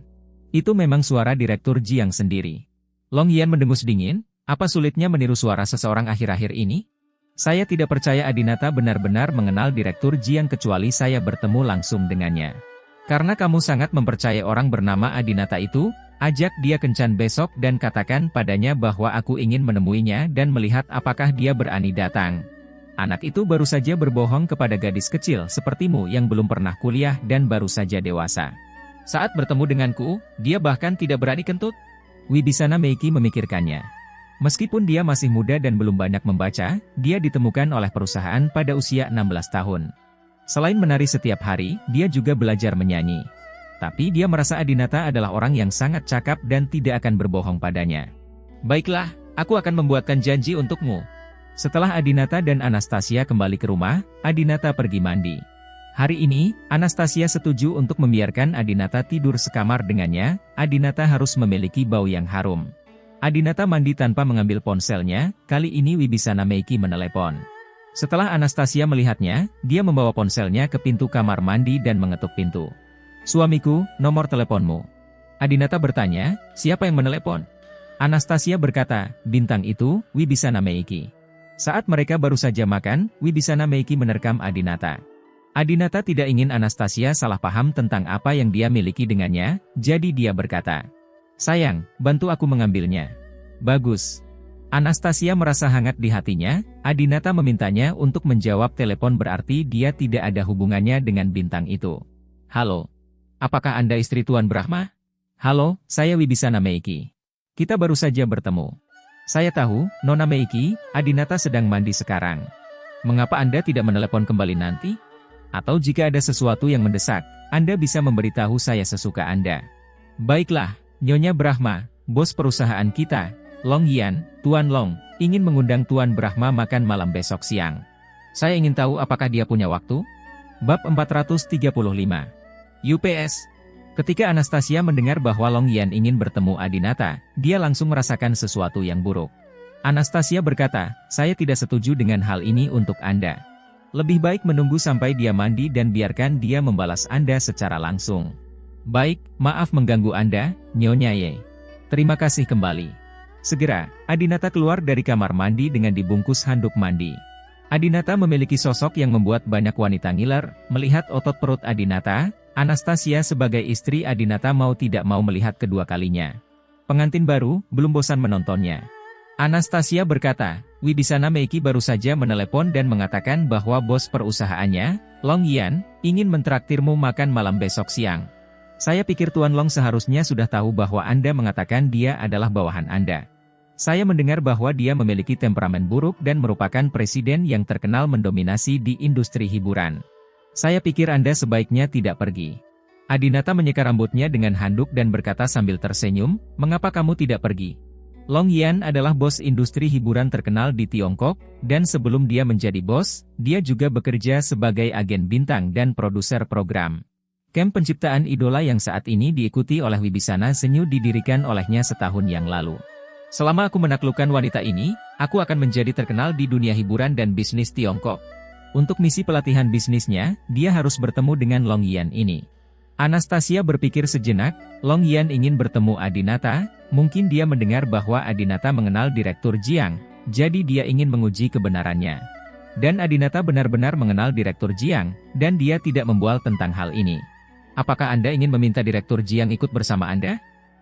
Itu memang suara Direktur Jiang sendiri. Long Yan mendengus dingin. Apa sulitnya meniru suara seseorang akhir-akhir ini? Saya tidak percaya Adinata benar-benar mengenal Direktur Jiang kecuali saya bertemu langsung dengannya. Karena kamu sangat mempercayai orang bernama Adinata itu, ajak dia kencan besok dan katakan padanya bahwa aku ingin menemuinya dan melihat apakah dia berani datang. Anak itu baru saja berbohong kepada gadis kecil sepertimu yang belum pernah kuliah dan baru saja dewasa. Saat bertemu denganku, dia bahkan tidak berani kentut. Wibisana Meiki memikirkannya. Meskipun dia masih muda dan belum banyak membaca, dia ditemukan oleh perusahaan pada usia 16 tahun. Selain menari setiap hari, dia juga belajar menyanyi. Tapi dia merasa Adinata adalah orang yang sangat cakap dan tidak akan berbohong padanya. Baiklah, aku akan membuatkan janji untukmu. Setelah Adinata dan Anastasia kembali ke rumah, Adinata pergi mandi. Hari ini, Anastasia setuju untuk membiarkan Adinata tidur sekamar dengannya. Adinata harus memiliki bau yang harum. Adinata mandi tanpa mengambil ponselnya, kali ini Wibisana Meiki menelepon. Setelah Anastasia melihatnya, dia membawa ponselnya ke pintu kamar mandi dan mengetuk pintu. Suamiku, nomor teleponmu. Adinata bertanya, siapa yang menelepon? Anastasia berkata, bintang itu, Wibisana Meiki. Saat mereka baru saja makan, Wibisana Meiki menerkam Adinata. Adinata tidak ingin Anastasia salah paham tentang apa yang dia miliki dengannya, jadi dia berkata, sayang, bantu aku mengambilnya. Bagus. Anastasia merasa hangat di hatinya. Adinata memintanya untuk menjawab telepon berarti dia tidak ada hubungannya dengan bintang itu. Halo. Apakah Anda istri Tuan Brahma? Halo, saya Wibisana Meiki. Kita baru saja bertemu. Saya tahu, Nona Meiki, Adinata sedang mandi sekarang. Mengapa Anda tidak menelepon kembali nanti? Atau jika ada sesuatu yang mendesak, Anda bisa memberitahu saya sesuka Anda. Baiklah, Nyonya Brahma, bos perusahaan kita, Long Yan, Tuan Long, ingin mengundang Tuan Brahma makan malam besok siang. Saya ingin tahu apakah dia punya waktu? Bab 435. UPS. Ketika Anastasia mendengar bahwa Long Yan ingin bertemu Adinata, dia langsung merasakan sesuatu yang buruk. Anastasia berkata, saya tidak setuju dengan hal ini untuk Anda. Lebih baik menunggu sampai dia mandi dan biarkan dia membalas Anda secara langsung. Baik, maaf mengganggu Anda, Nyonya Ye. Terima kasih kembali. Segera, Adinata keluar dari kamar mandi dengan dibungkus handuk mandi. Adinata memiliki sosok yang membuat banyak wanita ngiler. Melihat otot perut Adinata, Anastasia sebagai istri Adinata mau tidak mau melihat kedua kalinya. Pengantin baru, belum bosan menontonnya. Anastasia berkata, Wibisana Meiki baru saja menelepon dan mengatakan bahwa bos perusahaannya, Long Yan, ingin mentraktirmu makan malam besok siang. Saya pikir Tuan Long seharusnya sudah tahu bahwa Anda mengatakan dia adalah bawahan Anda. Saya mendengar bahwa dia memiliki temperamen buruk dan merupakan presiden yang terkenal mendominasi di industri hiburan. Saya pikir Anda sebaiknya tidak pergi. Adinata menyeka rambutnya dengan handuk dan berkata sambil tersenyum, mengapa kamu tidak pergi? Long Yan adalah bos industri hiburan terkenal di Tiongkok, dan sebelum dia menjadi bos, dia juga bekerja sebagai agen bintang dan produser program. Camp penciptaan idola yang saat ini diikuti oleh Wibisana Senyu didirikan olehnya setahun yang lalu. Selama aku menaklukkan wanita ini, aku akan menjadi terkenal di dunia hiburan dan bisnis Tiongkok. Untuk misi pelatihan bisnisnya, dia harus bertemu dengan Long Yan ini. Anastasia berpikir sejenak, Long Yan ingin bertemu Adinata, mungkin dia mendengar bahwa Adinata mengenal Direktur Jiang, jadi dia ingin menguji kebenarannya. Dan Adinata benar-benar mengenal Direktur Jiang, dan dia tidak membual tentang hal ini. Apakah Anda ingin meminta Direktur Jiang ikut bersama Anda?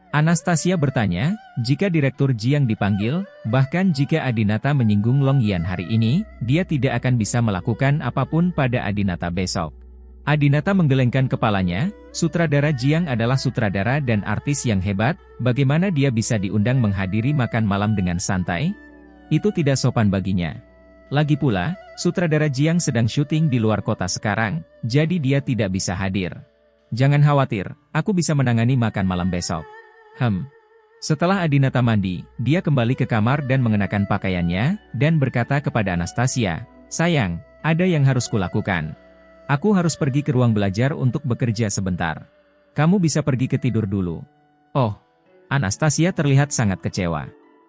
Anastasia bertanya, jika Direktur Jiang dipanggil, bahkan jika Adinata menyinggung Long Yan hari ini, dia tidak akan bisa melakukan apapun pada Adinata besok. Adinata menggelengkan kepalanya, sutradara Jiang adalah sutradara dan artis yang hebat, bagaimana dia bisa diundang menghadiri makan malam dengan santai? Itu tidak sopan baginya. Lagi pula, Sutradara Jiang sedang syuting di luar kota sekarang, jadi dia tidak bisa hadir. Jangan khawatir, aku bisa menangani makan malam besok. Setelah Adinata mandi, dia kembali ke kamar dan mengenakan pakaiannya, dan berkata kepada Anastasia, "Sayang, ada yang harus kulakukan. Aku harus pergi ke ruang belajar untuk bekerja sebentar. Kamu bisa pergi ke tidur dulu." Oh, Anastasia terlihat sangat kecewa.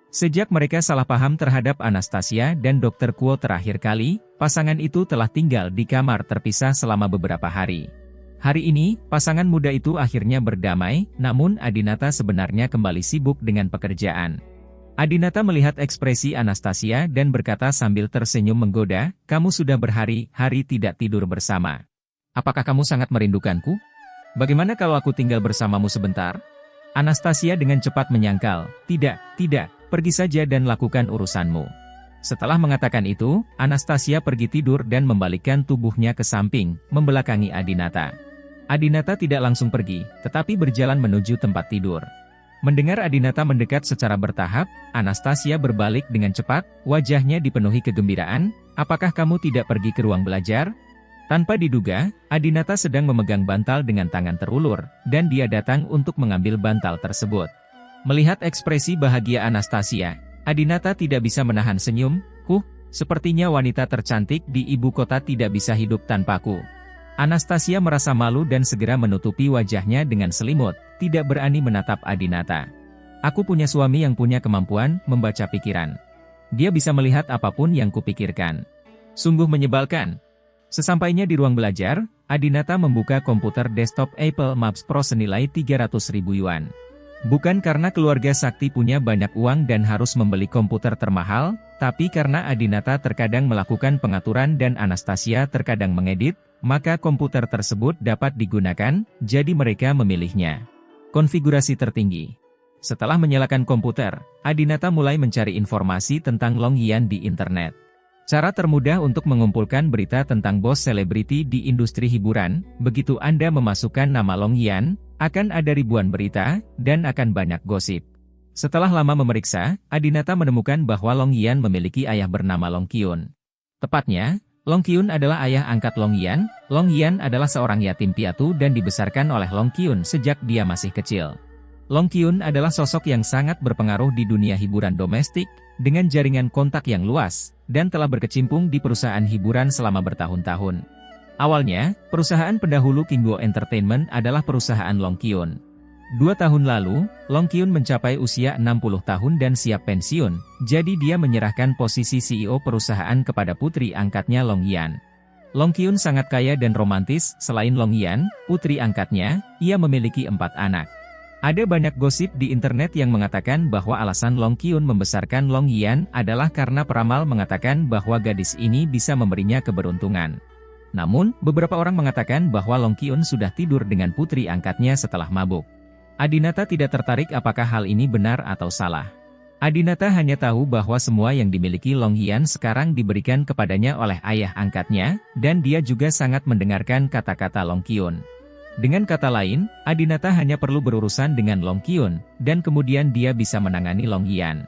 Sejak mereka salah paham terhadap Anastasia dan Dr. Kuo terakhir kali, pasangan itu telah tinggal di kamar terpisah selama beberapa hari. Hari ini, pasangan muda itu akhirnya berdamai, namun Adinata sebenarnya kembali sibuk dengan pekerjaan. Adinata melihat ekspresi Anastasia dan berkata sambil tersenyum menggoda, "Kamu sudah berhari-hari tidak tidur bersama. Apakah kamu sangat merindukanku? Bagaimana kalau aku tinggal bersamamu sebentar?" Anastasia dengan cepat menyangkal, Tidak, pergi saja dan lakukan urusanmu." Setelah mengatakan itu, Anastasia pergi tidur dan membalikkan tubuhnya ke samping, membelakangi Adinata. Adinata tidak langsung pergi, tetapi berjalan menuju tempat tidur. Mendengar Adinata mendekat secara bertahap, Anastasia berbalik dengan cepat, wajahnya dipenuhi kegembiraan, "Apakah kamu tidak pergi ke ruang belajar?" Tanpa diduga, Adinata sedang memegang bantal dengan tangan terulur, dan dia datang untuk mengambil bantal tersebut. Melihat ekspresi bahagia Anastasia, Adinata tidak bisa menahan senyum. Sepertinya wanita tercantik di ibu kota tidak bisa hidup tanpaku." Anastasia merasa malu dan segera menutupi wajahnya dengan selimut, tidak berani menatap Adinata. "Aku punya suami yang punya kemampuan membaca pikiran. Dia bisa melihat apapun yang kupikirkan. Sungguh menyebalkan." Sesampainya di ruang belajar, Adinata membuka komputer desktop Apple Maps Pro senilai 300.000 yuan. Bukan karena keluarga Sakti punya banyak uang dan harus membeli komputer termahal, tapi karena Adinata terkadang melakukan pengaturan dan Anastasia terkadang mengedit, maka komputer tersebut dapat digunakan, jadi mereka memilihnya. Konfigurasi tertinggi. Setelah menyalakan komputer, Adinata mulai mencari informasi tentang Long Yan di internet. Cara termudah untuk mengumpulkan berita tentang bos selebriti di industri hiburan, begitu Anda memasukkan nama Long Yan, akan ada ribuan berita, dan akan banyak gosip. Setelah lama memeriksa, Adinata menemukan bahwa Long Yan memiliki ayah bernama Long Kyun. Tepatnya, Long Kyun adalah ayah angkat Long Yan. Long Yan adalah seorang yatim piatu dan dibesarkan oleh Long Kyun sejak dia masih kecil. Long Kyun adalah sosok yang sangat berpengaruh di dunia hiburan domestik, dengan jaringan kontak yang luas, dan telah berkecimpung di perusahaan hiburan selama bertahun-tahun. Awalnya, perusahaan pendahulu Kinggo Entertainment adalah perusahaan Long Kyun. 2 tahun lalu, Long Kyun mencapai usia 60 tahun dan siap pensiun, jadi dia menyerahkan posisi CEO perusahaan kepada putri angkatnya Long Yan. Long Kyun sangat kaya dan romantis, selain Long Yan, putri angkatnya, ia memiliki 4 anak. Ada banyak gosip di internet yang mengatakan bahwa alasan Long Kyun membesarkan Long Yan adalah karena peramal mengatakan bahwa gadis ini bisa memberinya keberuntungan. Namun, beberapa orang mengatakan bahwa Long Kyun sudah tidur dengan putri angkatnya setelah mabuk. Adinata tidak tertarik apakah hal ini benar atau salah. Adinata hanya tahu bahwa semua yang dimiliki Long Yan sekarang diberikan kepadanya oleh ayah angkatnya, dan dia juga sangat mendengarkan kata-kata Long Kyun. Dengan kata lain, Adinata hanya perlu berurusan dengan Long Kyun, dan kemudian dia bisa menangani Long Yan.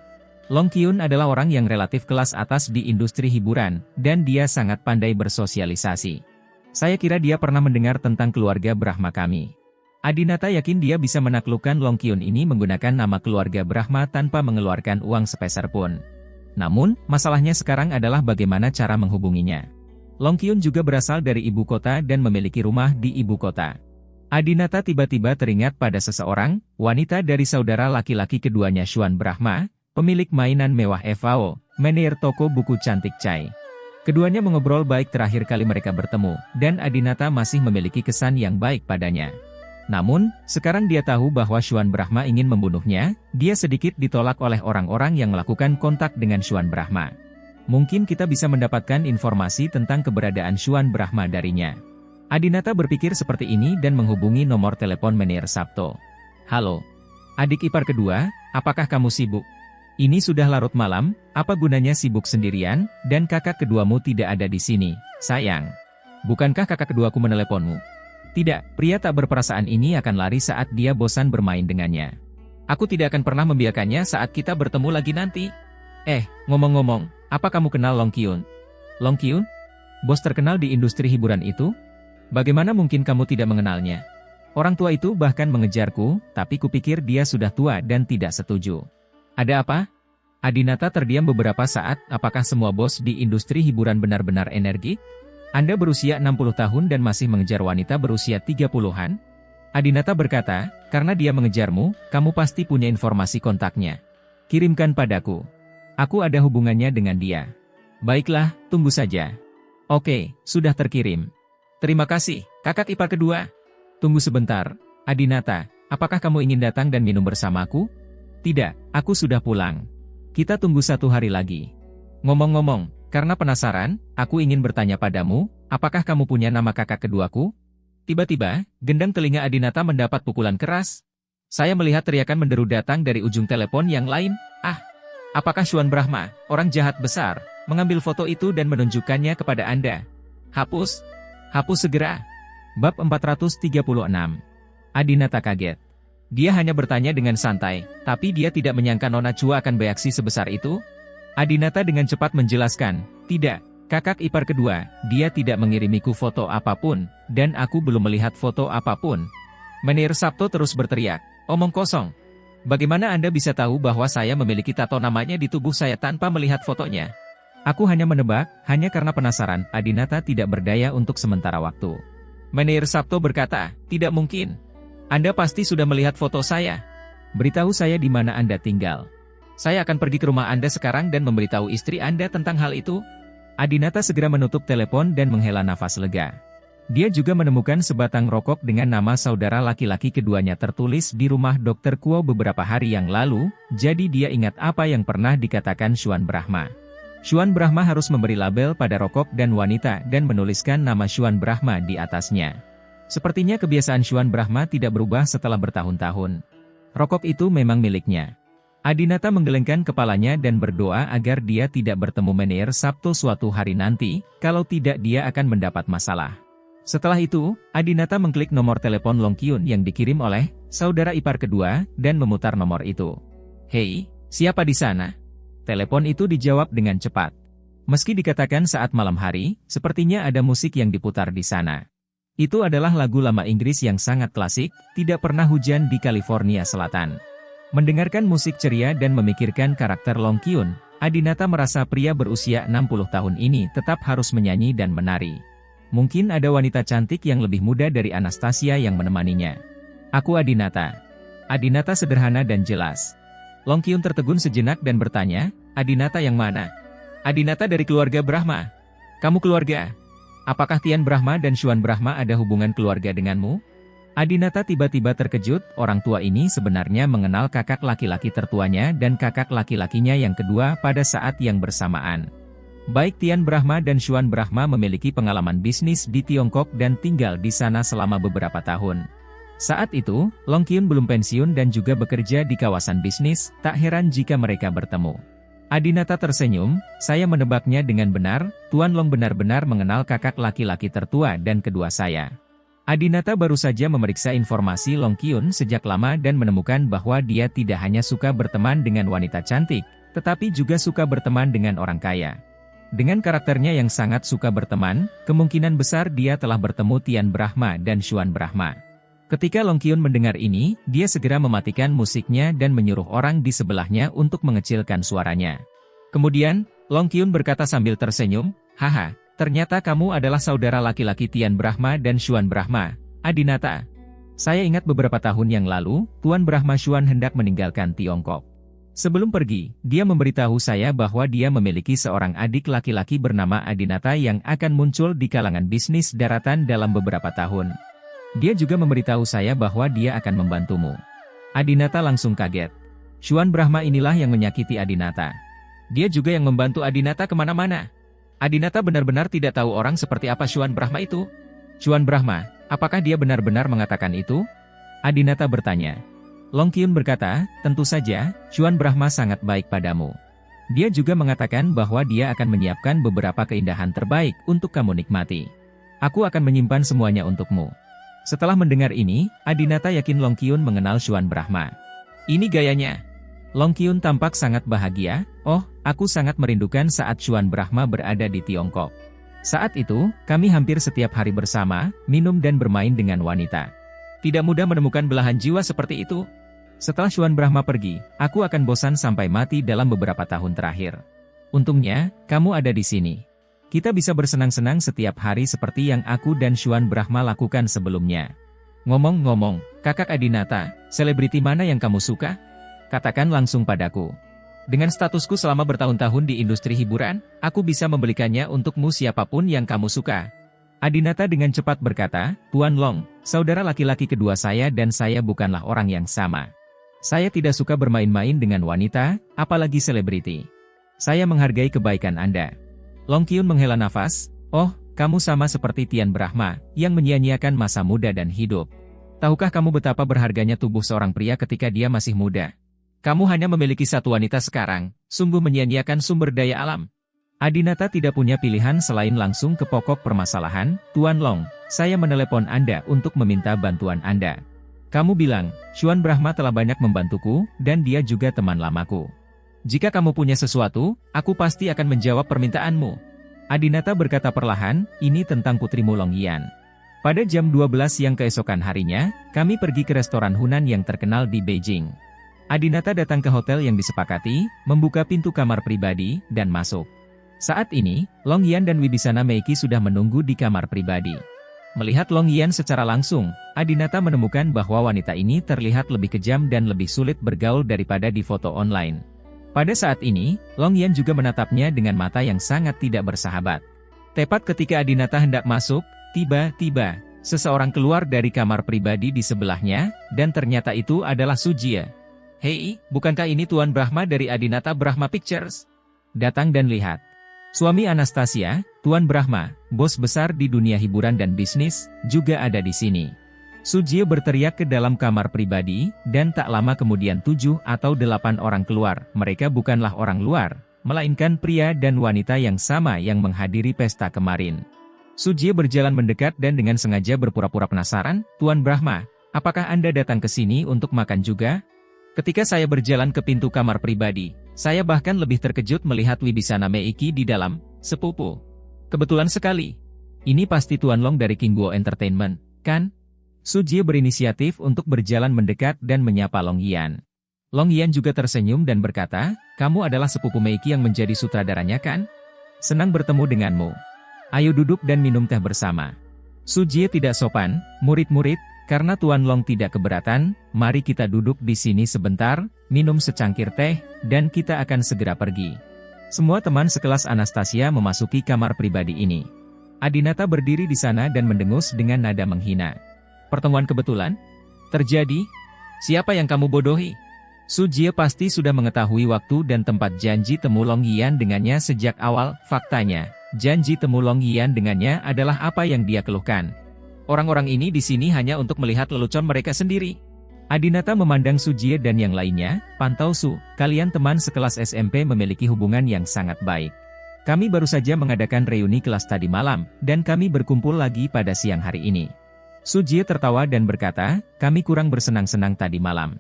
Long Kyun adalah orang yang relatif kelas atas di industri hiburan, dan dia sangat pandai bersosialisasi. Saya kira dia pernah mendengar tentang keluarga Brahma kami. Adinata yakin dia bisa menaklukkan Long Kyun ini menggunakan nama keluarga Brahma tanpa mengeluarkan uang sepeser pun. Namun, masalahnya sekarang adalah bagaimana cara menghubunginya. Long Kyun juga berasal dari ibu kota dan memiliki rumah di ibu kota. Adinata tiba-tiba teringat pada seseorang, wanita dari saudara laki-laki keduanya Xuan Brahma, pemilik mainan mewah FAO, manajer toko buku cantik Chai. Keduanya mengobrol baik terakhir kali mereka bertemu, dan Adinata masih memiliki kesan yang baik padanya. Namun, sekarang dia tahu bahwa Xuan Brahma ingin membunuhnya, dia sedikit ditolak oleh orang-orang yang melakukan kontak dengan Xuan Brahma. Mungkin kita bisa mendapatkan informasi tentang keberadaan Xuan Brahma darinya. Adinata berpikir seperti ini dan menghubungi nomor telepon Manajer Sabto. "Halo, adik ipar kedua, apakah kamu sibuk? Ini sudah larut malam, apa gunanya sibuk sendirian, dan kakak keduamu tidak ada di sini, sayang. Bukankah kakak keduaku meneleponmu?" "Tidak, pria tak berperasaan ini akan lari saat dia bosan bermain dengannya. Aku tidak akan pernah membiarkannya saat kita bertemu lagi nanti." Ngomong-ngomong, apa kamu kenal Long Kyun?" Long Kyun? Bos terkenal di industri hiburan itu? Bagaimana mungkin kamu tidak mengenalnya? Orang tua itu bahkan mengejarku, tapi kupikir dia sudah tua dan tidak setuju. Ada apa? Adinata terdiam beberapa saat. Apakah semua bos di industri hiburan benar-benar energik? Anda berusia 60 tahun dan masih mengejar wanita berusia 30-an? Adinata berkata, karena dia mengejarmu, kamu pasti punya informasi kontaknya. Kirimkan padaku. Aku ada hubungannya dengan dia. Baiklah, tunggu saja. Oke, sudah terkirim. Terima kasih, kakak ipar kedua. Tunggu sebentar, Adinata, apakah kamu ingin datang dan minum bersamaku? Tidak, aku sudah pulang. Kita tunggu 1 hari lagi. Ngomong-ngomong, karena penasaran, aku ingin bertanya padamu, apakah kamu punya nama kakak keduaku? Tiba-tiba, gendang telinga Adinata mendapat pukulan keras. Saya melihat teriakan menderu datang dari ujung telepon yang lain. Ah, apakah Xuan Brahma, orang jahat besar, mengambil foto itu dan menunjukkannya kepada Anda? Hapus. Hapus segera. Bab 436. Adinata kaget. Dia hanya bertanya dengan santai, tapi dia tidak menyangka Nona Chua akan bereaksi sebesar itu. Adinata dengan cepat menjelaskan, tidak, kakak ipar kedua, dia tidak mengirimiku foto apapun, dan aku belum melihat foto apapun. Menir Sabto terus berteriak, omong kosong. Bagaimana Anda bisa tahu bahwa saya memiliki tato namanya di tubuh saya tanpa melihat fotonya? Aku hanya menebak, hanya karena penasaran. Adinata tidak berdaya untuk sementara waktu. Menir Sabto berkata, tidak mungkin. Anda pasti sudah melihat foto saya. Beritahu saya di mana Anda tinggal. Saya akan pergi ke rumah Anda sekarang dan memberitahu istri Anda tentang hal itu. Adinata segera menutup telepon dan menghela nafas lega. Dia juga menemukan sebatang rokok dengan nama saudara laki-laki keduanya tertulis di rumah Dr. Kuo beberapa hari yang lalu, jadi dia ingat apa yang pernah dikatakan Xuan Brahma. Xuan Brahma harus memberi label pada rokok dan wanita dan menuliskan nama Xuan Brahma di atasnya. Sepertinya kebiasaan Xuan Brahma tidak berubah setelah bertahun-tahun. Rokok itu memang miliknya. Adinata menggelengkan kepalanya dan berdoa agar dia tidak bertemu Menir Sabto suatu hari nanti, kalau tidak dia akan mendapat masalah. Setelah itu, Adinata mengklik nomor telepon Long Kyun yang dikirim oleh saudara ipar kedua dan memutar nomor itu. Hei, siapa di sana? Telepon itu dijawab dengan cepat. Meski dikatakan saat malam hari, sepertinya ada musik yang diputar di sana. Itu adalah lagu lama Inggris yang sangat klasik, Tidak Pernah Hujan di California Selatan. Mendengarkan musik ceria dan memikirkan karakter Long Kyun, Adinata merasa pria berusia 60 tahun ini tetap harus menyanyi dan menari. Mungkin ada wanita cantik yang lebih muda dari Anastasia yang menemaninya. Aku Adinata. Adinata sederhana dan jelas. Long Kyun tertegun sejenak dan bertanya, Adinata yang mana? Adinata dari keluarga Brahma. Kamu keluarga? Apakah Tian Brahma dan Xuan Brahma ada hubungan keluarga denganmu? Adinata tiba-tiba terkejut, orang tua ini sebenarnya mengenal kakak laki-laki tertuanya dan kakak laki-lakinya yang kedua pada saat yang bersamaan. Baik Tian Brahma dan Xuan Brahma memiliki pengalaman bisnis di Tiongkok dan tinggal di sana selama beberapa tahun. Saat itu, Long Kyun belum pensiun dan juga bekerja di kawasan bisnis, tak heran jika mereka bertemu. Adinata tersenyum, saya menebaknya dengan benar, Tuan Long benar-benar mengenal kakak laki-laki tertua dan kedua saya. Adinata baru saja memeriksa informasi Long Kyun sejak lama dan menemukan bahwa dia tidak hanya suka berteman dengan wanita cantik, tetapi juga suka berteman dengan orang kaya. Dengan karakternya yang sangat suka berteman, kemungkinan besar dia telah bertemu Tian Brahma dan Xuan Brahma. Ketika Long Kyun mendengar ini, dia segera mematikan musiknya dan menyuruh orang di sebelahnya untuk mengecilkan suaranya. Kemudian, Long Kyun berkata sambil tersenyum, haha, ternyata kamu adalah saudara laki-laki Tian Brahma dan Xuan Brahma, Adinata. Saya ingat beberapa tahun yang lalu, Tuan Brahma Xuan hendak meninggalkan Tiongkok. Sebelum pergi, dia memberitahu saya bahwa dia memiliki seorang adik laki-laki bernama Adinata yang akan muncul di kalangan bisnis daratan dalam beberapa tahun. Dia juga memberitahu saya bahwa dia akan membantumu. Adinata langsung kaget. Xuan Brahma inilah yang menyakiti Adinata. Dia juga yang membantu Adinata kemana-mana. Adinata benar-benar tidak tahu orang seperti apa Xuan Brahma itu. Xuan Brahma, apakah dia benar-benar mengatakan itu? Adinata bertanya. Long Kyun berkata, tentu saja, Xuan Brahma sangat baik padamu. Dia juga mengatakan bahwa dia akan menyiapkan beberapa keindahan terbaik untuk kamu nikmati. Aku akan menyimpan semuanya untukmu. Setelah mendengar ini, Adinata yakin Long Kyun mengenal Xuan Brahma. Ini gayanya. Long Kyun tampak sangat bahagia. Oh, aku sangat merindukan saat Chuan Brahma berada di Tiongkok. Saat itu, kami hampir setiap hari bersama, minum dan bermain dengan wanita. Tidak mudah menemukan belahan jiwa seperti itu. Setelah Chuan Brahma pergi, aku akan bosan sampai mati dalam beberapa tahun terakhir. Untungnya, kamu ada di sini. Kita bisa bersenang-senang setiap hari seperti yang aku dan Chuan Brahma lakukan sebelumnya. Ngomong-ngomong, Kakak Adinata, selebriti mana yang kamu suka? Katakan langsung padaku. Dengan statusku selama bertahun-tahun di industri hiburan, aku bisa membelikannya untukmu siapapun yang kamu suka. Adinata dengan cepat berkata, Tuan Long, saudara laki-laki kedua saya dan saya bukanlah orang yang sama. Saya tidak suka bermain-main dengan wanita, apalagi selebriti. Saya menghargai kebaikan Anda. Long Kyun menghela nafas, oh, kamu sama seperti Tian Brahma, yang menyia-nyiakan masa muda dan hidup. Tahukah kamu betapa berharganya tubuh seorang pria ketika dia masih muda? Kamu hanya memiliki satu wanita sekarang, sungguh menyia-nyiakan sumber daya alam. Adinata tidak punya pilihan selain langsung ke pokok permasalahan. Tuan Long, saya menelepon Anda untuk meminta bantuan Anda. Kamu bilang, Chuan Brahma telah banyak membantuku, dan dia juga teman lamaku. Jika kamu punya sesuatu, aku pasti akan menjawab permintaanmu. Adinata berkata perlahan, ini tentang putrimu Long Yan. Pada jam 12 siang keesokan harinya, kami pergi ke restoran Hunan yang terkenal di Beijing. Adinata datang ke hotel yang disepakati, membuka pintu kamar pribadi, dan masuk. Saat ini, Long Yan dan Wibisana Meiki sudah menunggu di kamar pribadi. Melihat Long Yan secara langsung, Adinata menemukan bahwa wanita ini terlihat lebih kejam dan lebih sulit bergaul daripada di foto online. Pada saat ini, Long Yan juga menatapnya dengan mata yang sangat tidak bersahabat. Tepat ketika Adinata hendak masuk, tiba-tiba, seseorang keluar dari kamar pribadi di sebelahnya, dan ternyata itu adalah Sujie. Hei, bukankah ini Tuan Brahma dari Adinata Brahma Pictures? Datang dan lihat. Suami Anastasia, Tuan Brahma, bos besar di dunia hiburan dan bisnis, juga ada di sini. Sujie berteriak ke dalam kamar pribadi, dan tak lama kemudian 7 atau 8 orang keluar. Mereka bukanlah orang luar, melainkan pria dan wanita yang sama yang menghadiri pesta kemarin. Sujie berjalan mendekat dan dengan sengaja berpura-pura penasaran, Tuan Brahma, apakah Anda datang ke sini untuk makan juga? Ketika saya berjalan ke pintu kamar pribadi, saya bahkan lebih terkejut melihat Wibisana Meiki di dalam, sepupu. Kebetulan sekali. Ini pasti Tuan Long dari King Guo Entertainment, kan? Sujie berinisiatif untuk berjalan mendekat dan menyapa Long Yan. Long Yan juga tersenyum dan berkata, kamu adalah sepupu Meiki yang menjadi sutradaranya kan? Senang bertemu denganmu. Ayo duduk dan minum teh bersama. Sujie tidak sopan, murid-murid, karena Tuan Long tidak keberatan, mari kita duduk di sini sebentar, minum secangkir teh, dan kita akan segera pergi. Semua teman sekelas Anastasia memasuki kamar pribadi ini. Adinata berdiri di sana dan mendengus dengan nada menghina. Pertemuan kebetulan? Terjadi? Siapa yang kamu bodohi? Sujie pasti sudah mengetahui waktu dan tempat janji temu Long Yan dengannya sejak awal. Faktanya, janji temu Long Yan dengannya adalah apa yang dia keluhkan. Orang-orang ini di sini hanya untuk melihat lelucon mereka sendiri. Adinata memandang Sujie dan yang lainnya, pantau Su, kalian teman sekelas SMP memiliki hubungan yang sangat baik. Kami baru saja mengadakan reuni kelas tadi malam, dan kami berkumpul lagi pada siang hari ini. Sujie tertawa dan berkata, kami kurang bersenang-senang tadi malam.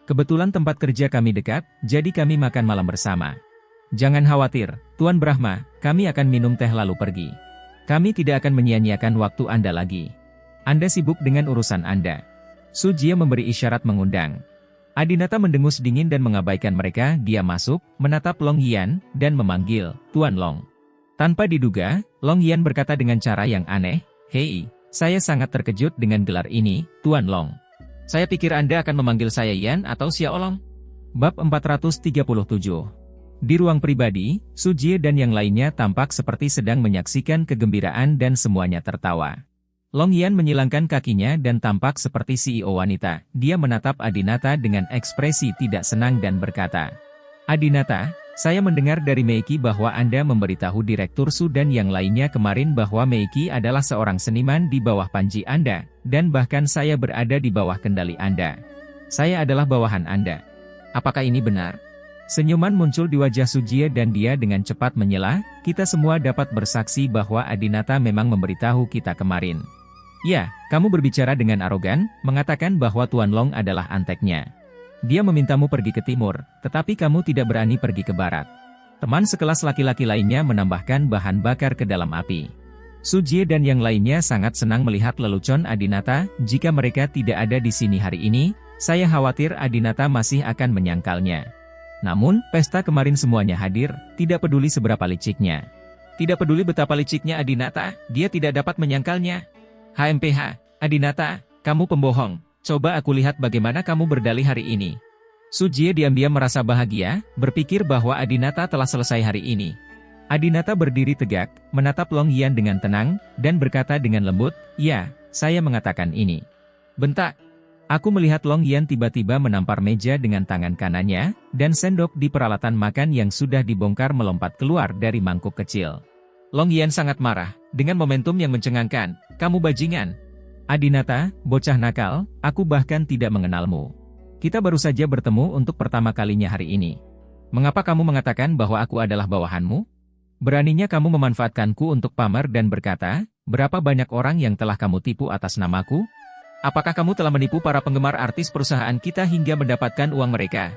Kebetulan tempat kerja kami dekat, jadi kami makan malam bersama. Jangan khawatir, Tuan Brahma, kami akan minum teh lalu pergi. Kami tidak akan menyia-nyiakan waktu Anda lagi. Anda sibuk dengan urusan Anda. Sujie memberi isyarat mengundang. Adinata mendengus dingin dan mengabaikan mereka. Dia masuk, menatap Long Yan, dan memanggil, Tuan Long. Tanpa diduga, Long Yan berkata dengan cara yang aneh, hei, saya sangat terkejut dengan gelar ini, Tuan Long. Saya pikir Anda akan memanggil saya Yan atau Xiaolong. Bab 437. Di ruang pribadi, Sujie dan yang lainnya tampak seperti sedang menyaksikan kegembiraan dan semuanya tertawa. Long Yan menyilangkan kakinya dan tampak seperti CEO wanita. Dia menatap Adinata dengan ekspresi tidak senang dan berkata, Adinata, saya mendengar dari Meiki bahwa Anda memberitahu Direktur Su dan yang lainnya kemarin bahwa Meiki adalah seorang seniman di bawah panji Anda, dan bahkan saya berada di bawah kendali Anda. Saya adalah bawahan Anda. Apakah ini benar? Senyuman muncul di wajah Sujie dan dia dengan cepat menyela, kita semua dapat bersaksi bahwa Adinata memang memberitahu kita kemarin. Ya, kamu berbicara dengan arogan, mengatakan bahwa Tuan Long adalah anteknya. Dia memintamu pergi ke timur, tetapi kamu tidak berani pergi ke barat. Teman sekelas laki-laki lainnya menambahkan bahan bakar ke dalam api. Sujie dan yang lainnya sangat senang melihat lelucon Adinata. Jika mereka tidak ada di sini hari ini, saya khawatir Adinata masih akan menyangkalnya. Namun, pesta kemarin semuanya hadir, tidak peduli seberapa liciknya. Tidak peduli betapa liciknya Adinata, dia tidak dapat menyangkalnya. HMPH, Adinata, kamu pembohong. Coba aku lihat bagaimana kamu berdalih hari ini. Sujie diam-diam merasa bahagia, berpikir bahwa Adinata telah selesai hari ini. Adinata berdiri tegak, menatap Long Yan dengan tenang, dan berkata dengan lembut, "Ya, saya mengatakan ini." Bentak. Aku melihat Long Yan tiba-tiba menampar meja dengan tangan kanannya, dan sendok di peralatan makan yang sudah dibongkar melompat keluar dari mangkuk kecil. Long Yan sangat marah, dengan momentum yang mencengangkan, "Kamu bajingan. Adinata, bocah nakal, aku bahkan tidak mengenalmu. Kita baru saja bertemu untuk pertama kalinya hari ini. Mengapa kamu mengatakan bahwa aku adalah bawahanmu? Beraninya kamu memanfaatkanku untuk pamer dan berkata, berapa banyak orang yang telah kamu tipu atas namaku? Apakah kamu telah menipu para penggemar artis perusahaan kita hingga mendapatkan uang mereka?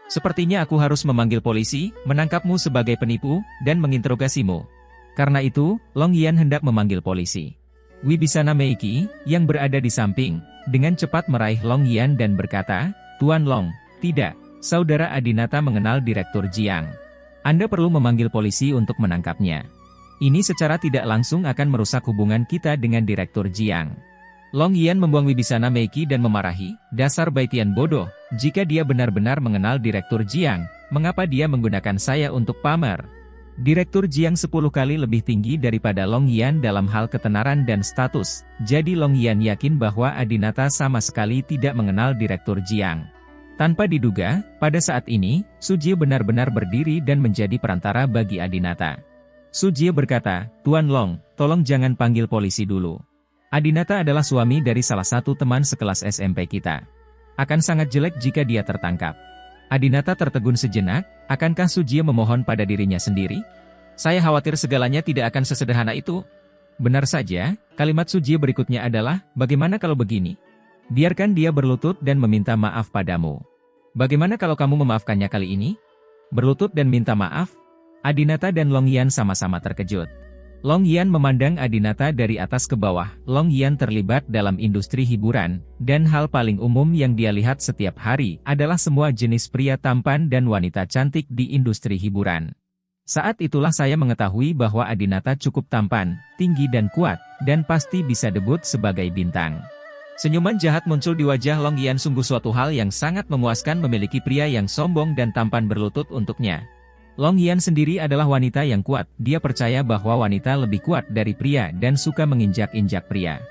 Sepertinya aku harus memanggil polisi, menangkapmu sebagai penipu, dan menginterogasimu." Karena itu, Long Yan hendak memanggil polisi. Wibisana Meiki, yang berada di samping, dengan cepat meraih Long Yan dan berkata, "Tuan Long, tidak, saudara Adinata mengenal Direktur Jiang. Anda perlu memanggil polisi untuk menangkapnya. Ini secara tidak langsung akan merusak hubungan kita dengan Direktur Jiang." Long Yan membuang Wibisana Meiki dan memarahi, "Dasar Baitian bodoh, jika dia benar-benar mengenal Direktur Jiang, mengapa dia menggunakan saya untuk pamer? Direktur Jiang 10 kali lebih tinggi daripada Long Yan dalam hal ketenaran dan status, jadi Long Yan yakin bahwa Adinata sama sekali tidak mengenal Direktur Jiang." Tanpa diduga, pada saat ini, Sujie benar-benar berdiri dan menjadi perantara bagi Adinata. Sujie berkata, "Tuan Long, tolong jangan panggil polisi dulu. Adinata adalah suami dari salah satu teman sekelas SMP kita. Akan sangat jelek jika dia tertangkap." Adinata tertegun sejenak, akankah Sujie memohon pada dirinya sendiri? "Saya khawatir segalanya tidak akan sesederhana itu." Benar saja, kalimat Sujie berikutnya adalah, "Bagaimana kalau begini? Biarkan dia berlutut dan meminta maaf padamu. Bagaimana kalau kamu memaafkannya kali ini? Berlutut dan minta maaf?" Adinata dan Long Yan sama-sama terkejut. Long Yan memandang Adinata dari atas ke bawah. Long Yan terlibat dalam industri hiburan, dan hal paling umum yang dia lihat setiap hari adalah semua jenis pria tampan dan wanita cantik di industri hiburan. Saat itulah saya mengetahui bahwa Adinata cukup tampan, tinggi dan kuat, dan pasti bisa debut sebagai bintang. Senyuman jahat muncul di wajah Long Yan. Sungguh suatu hal yang sangat memuaskan memiliki pria yang sombong dan tampan berlutut untuknya. Long Yan sendiri adalah wanita yang kuat, dia percaya bahwa wanita lebih kuat dari pria dan suka menginjak-injak pria.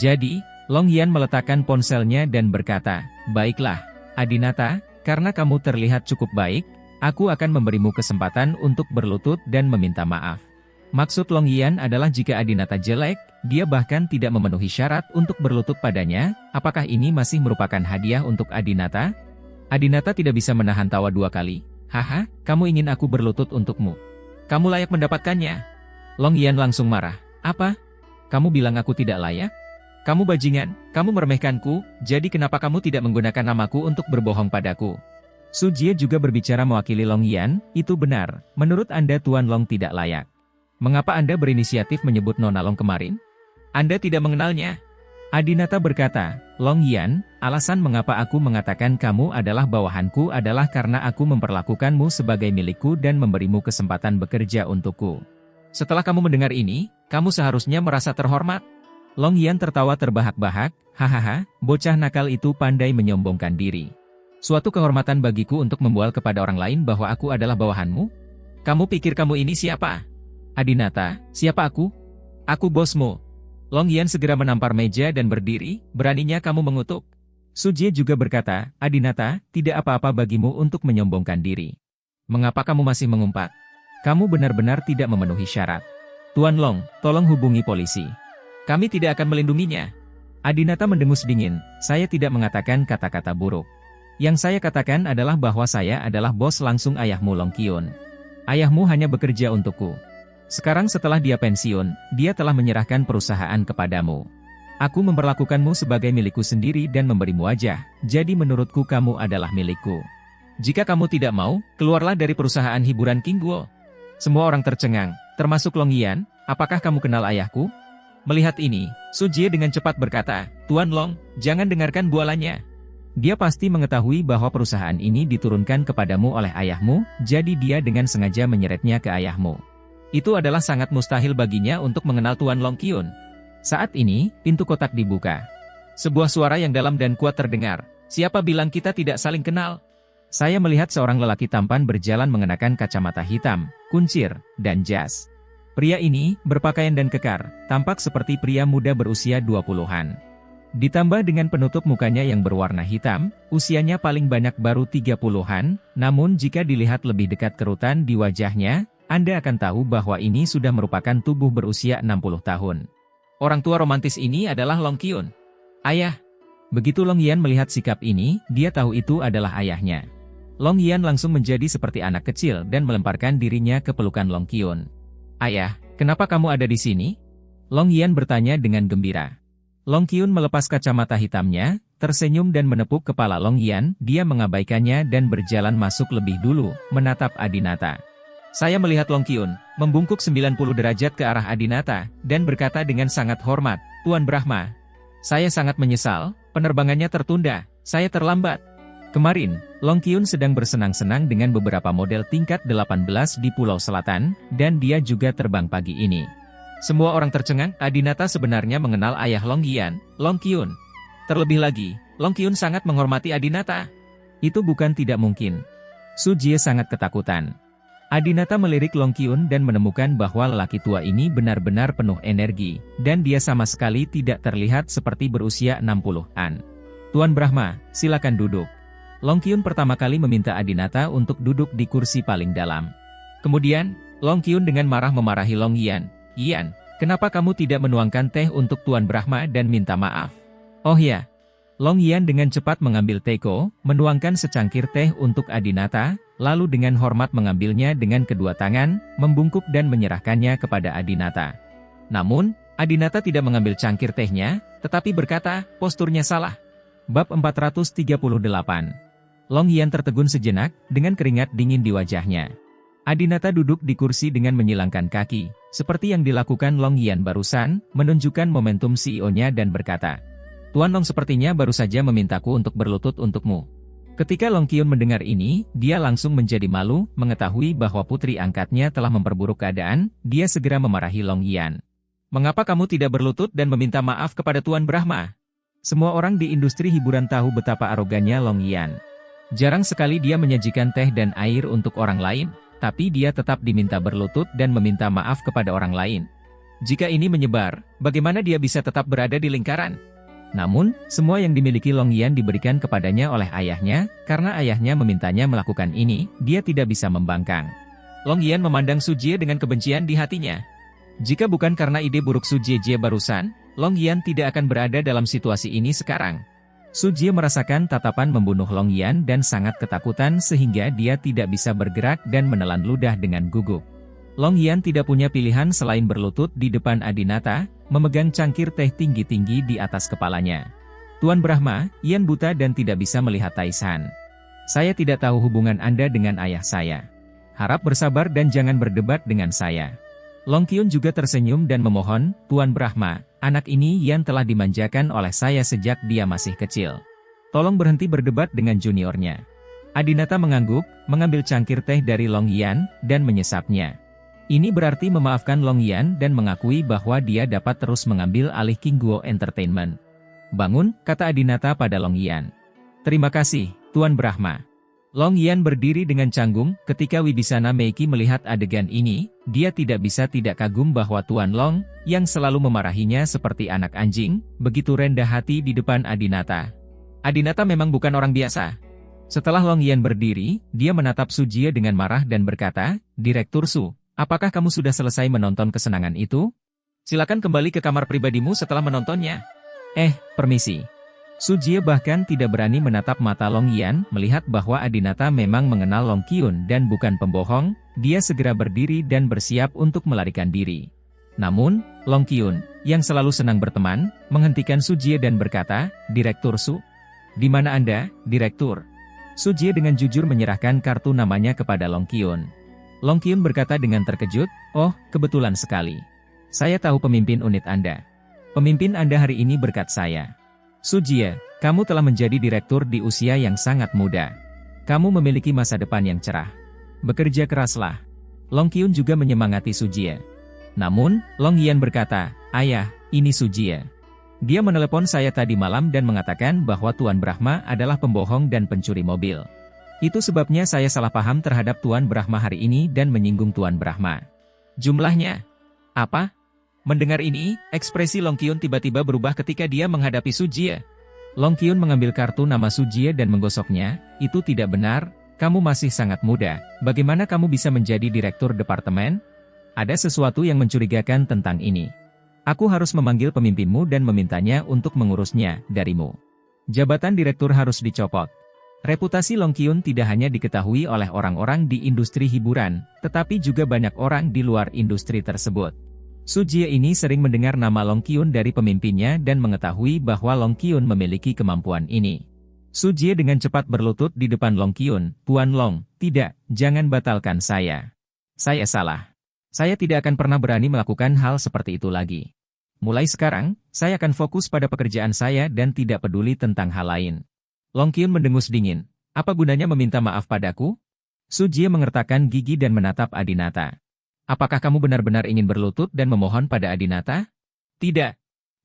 Jadi, Long Yan meletakkan ponselnya dan berkata, "Baiklah, Adinata, karena kamu terlihat cukup baik, aku akan memberimu kesempatan untuk berlutut dan meminta maaf." Maksud Long Yan adalah jika Adinata jelek, dia bahkan tidak memenuhi syarat untuk berlutut padanya. Apakah ini masih merupakan hadiah untuk Adinata? Adinata tidak bisa menahan tawa 2 kali. "Haha, kamu ingin aku berlutut untukmu? Kamu layak mendapatkannya." Long Yan langsung marah. "Apa? Kamu bilang aku tidak layak? Kamu bajingan, kamu meremehkanku, jadi kenapa kamu tidak menggunakan namaku untuk berbohong padaku?" Sujie juga berbicara mewakili Long Yan, "Itu benar, menurut Anda Tuan Long tidak layak. Mengapa Anda berinisiatif menyebut Nona Long kemarin? Anda tidak mengenalnya." Adinata berkata, "Long Yan, alasan mengapa aku mengatakan kamu adalah bawahanku adalah karena aku memperlakukanmu sebagai milikku dan memberimu kesempatan bekerja untukku. Setelah kamu mendengar ini, kamu seharusnya merasa terhormat." Long Yan tertawa terbahak-bahak, "Hahaha, bocah nakal itu pandai menyombongkan diri. Suatu kehormatan bagiku untuk membual kepada orang lain bahwa aku adalah bawahanmu? Kamu pikir kamu ini siapa? Adinata, siapa aku? Aku bosmu." Long Yan segera menampar meja dan berdiri, "Beraninya kamu mengutuk?" Sujie juga berkata, "Adinata, tidak apa-apa bagimu untuk menyombongkan diri. Mengapa kamu masih mengumpat? Kamu benar-benar tidak memenuhi syarat. Tuan Long, tolong hubungi polisi. Kami tidak akan melindunginya." Adinata mendengus dingin, "Saya tidak mengatakan kata-kata buruk. Yang saya katakan adalah bahwa saya adalah bos langsung ayahmu Long Kyun. Ayahmu hanya bekerja untukku. Sekarang setelah dia pensiun, dia telah menyerahkan perusahaan kepadamu. Aku memperlakukanmu sebagai milikku sendiri dan memberimu wajah, jadi menurutku kamu adalah milikku. Jika kamu tidak mau, keluarlah dari perusahaan hiburan King Guo. Semua orang tercengang, termasuk Long Yan. Apakah kamu kenal ayahku? Melihat ini, Su Jie dengan cepat berkata, Tuan Long, jangan dengarkan bualannya. Dia pasti mengetahui bahwa perusahaan ini diturunkan kepadamu oleh ayahmu, jadi dia dengan sengaja menyeretnya ke ayahmu. Itu adalah sangat mustahil baginya untuk mengenal Tuan Long Qiun. Saat ini, pintu kotak dibuka. Sebuah suara yang dalam dan kuat terdengar. Siapa bilang kita tidak saling kenal? Saya melihat seorang lelaki tampan berjalan mengenakan kacamata hitam, kuncir, dan jas. Pria ini, berpakaian dan kekar, tampak seperti pria muda berusia 20-an. Ditambah dengan penutup mukanya yang berwarna hitam, usianya paling banyak baru 30-an, namun jika dilihat lebih dekat kerutan di wajahnya, Anda akan tahu bahwa ini sudah merupakan tubuh berusia 60 tahun. Orang tua romantis ini adalah Long Qiun. Ayah. Begitu Long Yan melihat sikap ini, dia tahu itu adalah ayahnya. Long Yan langsung menjadi seperti anak kecil dan melemparkan dirinya ke pelukan Long Qiun. Ayah, kenapa kamu ada di sini? Long Yan bertanya dengan gembira. Long Qiun melepas kacamata hitamnya, tersenyum dan menepuk kepala Long Yan, dia mengabaikannya dan berjalan masuk lebih dulu, menatap Adinata. Saya melihat Long Qiun, membungkuk 90 derajat ke arah Adinata, dan berkata dengan sangat hormat, Tuan Brahma. Saya sangat menyesal, penerbangannya tertunda, saya terlambat. Kemarin, Long Qiun sedang bersenang-senang dengan beberapa model tingkat 18 di Pulau Selatan, dan dia juga terbang pagi ini. Semua orang tercengang, Adinata sebenarnya mengenal ayah Long Yan, Long Qiun. Terlebih lagi, Long Qiun sangat menghormati Adinata. Itu bukan tidak mungkin. Su Jie sangat ketakutan. Adinata melirik Long Qiun dan menemukan bahwa lelaki tua ini benar-benar penuh energi, dan dia sama sekali tidak terlihat seperti berusia 60-an. Tuan Brahma, silakan duduk. Long Qiun pertama kali meminta Adinata untuk duduk di kursi paling dalam. Kemudian, Long Qiun dengan marah memarahi Long Yan. Yan, kenapa kamu tidak menuangkan teh untuk Tuan Brahma dan minta maaf? Oh ya. Long Yan dengan cepat mengambil teko, menuangkan secangkir teh untuk Adinata, lalu dengan hormat mengambilnya dengan kedua tangan, membungkuk dan menyerahkannya kepada Adinata. Namun, Adinata tidak mengambil cangkir tehnya, tetapi berkata, posturnya salah. Bab 438. Long Yan tertegun sejenak, dengan keringat dingin di wajahnya. Adinata duduk di kursi dengan menyilangkan kaki, seperti yang dilakukan Long Yan barusan, menunjukkan momentum CEO-nya dan berkata, Tuan Long sepertinya baru saja memintaku untuk berlutut untukmu. Ketika Long Qiun mendengar ini, dia langsung menjadi malu, mengetahui bahwa putri angkatnya telah memperburuk keadaan, dia segera memarahi Long Yan. Mengapa kamu tidak berlutut dan meminta maaf kepada Tuan Brahma? Semua orang di industri hiburan tahu betapa arogannya Long Yan. Jarang sekali dia menyajikan teh dan air untuk orang lain, tapi dia tetap diminta berlutut dan meminta maaf kepada orang lain. Jika ini menyebar, bagaimana dia bisa tetap berada di lingkaran? Namun, semua yang dimiliki Long Yan diberikan kepadanya oleh ayahnya, karena ayahnya memintanya melakukan ini, dia tidak bisa membangkang. Long Yan memandang Su Jie dengan kebencian di hatinya. Jika bukan karena ide buruk Su Jie barusan, Long Yan tidak akan berada dalam situasi ini sekarang. Su Jie merasakan tatapan membunuh Long Yan dan sangat ketakutan sehingga dia tidak bisa bergerak dan menelan ludah dengan gugup. Long Yan tidak punya pilihan selain berlutut di depan Adinata, memegang cangkir teh tinggi-tinggi di atas kepalanya. Tuan Brahma, Yan buta dan tidak bisa melihat Taisan. Saya tidak tahu hubungan Anda dengan ayah saya. Harap bersabar dan jangan berdebat dengan saya. Long Qiun juga tersenyum dan memohon, Tuan Brahma, anak ini Yan telah dimanjakan oleh saya sejak dia masih kecil. Tolong berhenti berdebat dengan juniornya. Adinata mengangguk, mengambil cangkir teh dari Long Yan, dan menyesapnya. Ini berarti memaafkan Long Yan dan mengakui bahwa dia dapat terus mengambil alih King Guo Entertainment. Bangun, kata Adinata pada Long Yan. Terima kasih, Tuan Brahma. Long Yan berdiri dengan canggung, ketika Wibisana Meiki melihat adegan ini, dia tidak bisa tidak kagum bahwa Tuan Long, yang selalu memarahinya seperti anak anjing, begitu rendah hati di depan Adinata. Adinata memang bukan orang biasa. Setelah Long Yan berdiri, dia menatap Su Jie dengan marah dan berkata, Direktur Su, apakah kamu sudah selesai menonton kesenangan itu? Silakan kembali ke kamar pribadimu setelah menontonnya. Permisi. Su Jie bahkan tidak berani menatap mata Long Yan, melihat bahwa Adinata memang mengenal Long Qiun dan bukan pembohong, dia segera berdiri dan bersiap untuk melarikan diri. Namun, Long Kyun, yang selalu senang berteman, menghentikan Sujie dan berkata, "Direktur Su? Di mana Anda, Direktur?" Sujie dengan jujur menyerahkan kartu namanya kepada Long Kyun. Long Kyun berkata dengan terkejut, "Oh, kebetulan sekali. Saya tahu pemimpin unit Anda. Pemimpin Anda hari ini berkat saya. Sujie, kamu telah menjadi direktur di usia yang sangat muda. Kamu memiliki masa depan yang cerah. Bekerja keraslah." Long Kyun juga menyemangati Sujie. Namun, Long Yan berkata, "Ayah, ini Sujie. Dia menelepon saya tadi malam dan mengatakan bahwa Tuan Brahma adalah pembohong dan pencuri mobil. Itu sebabnya saya salah paham terhadap Tuan Brahma hari ini dan menyinggung Tuan Brahma." "Jumlahnya apa?" Mendengar ini, ekspresi Long Kyun tiba-tiba berubah ketika dia menghadapi Sujie. Long Kyun mengambil kartu nama Sujie dan menggosoknya. "Itu tidak benar, kamu masih sangat muda. Bagaimana kamu bisa menjadi direktur departemen? Ada sesuatu yang mencurigakan tentang ini. Aku harus memanggil pemimpinmu dan memintanya untuk mengurusnya darimu. Jabatan direktur harus dicopot." Reputasi Long Kyun tidak hanya diketahui oleh orang-orang di industri hiburan, tetapi juga banyak orang di luar industri tersebut. Sujie ini sering mendengar nama Long Kyun dari pemimpinnya dan mengetahui bahwa Long Kyun memiliki kemampuan ini. Sujie dengan cepat berlutut di depan Long Kyun, "Tuan Long, tidak, jangan batalkan saya. Saya salah. Saya tidak akan pernah berani melakukan hal seperti itu lagi. Mulai sekarang, saya akan fokus pada pekerjaan saya dan tidak peduli tentang hal lain." Long Kyun mendengus dingin. "Apa gunanya meminta maaf padaku?" Sujie mengertakkan gigi dan menatap Adinata. "Apakah kamu benar-benar ingin berlutut dan memohon pada Adinata?" "Tidak.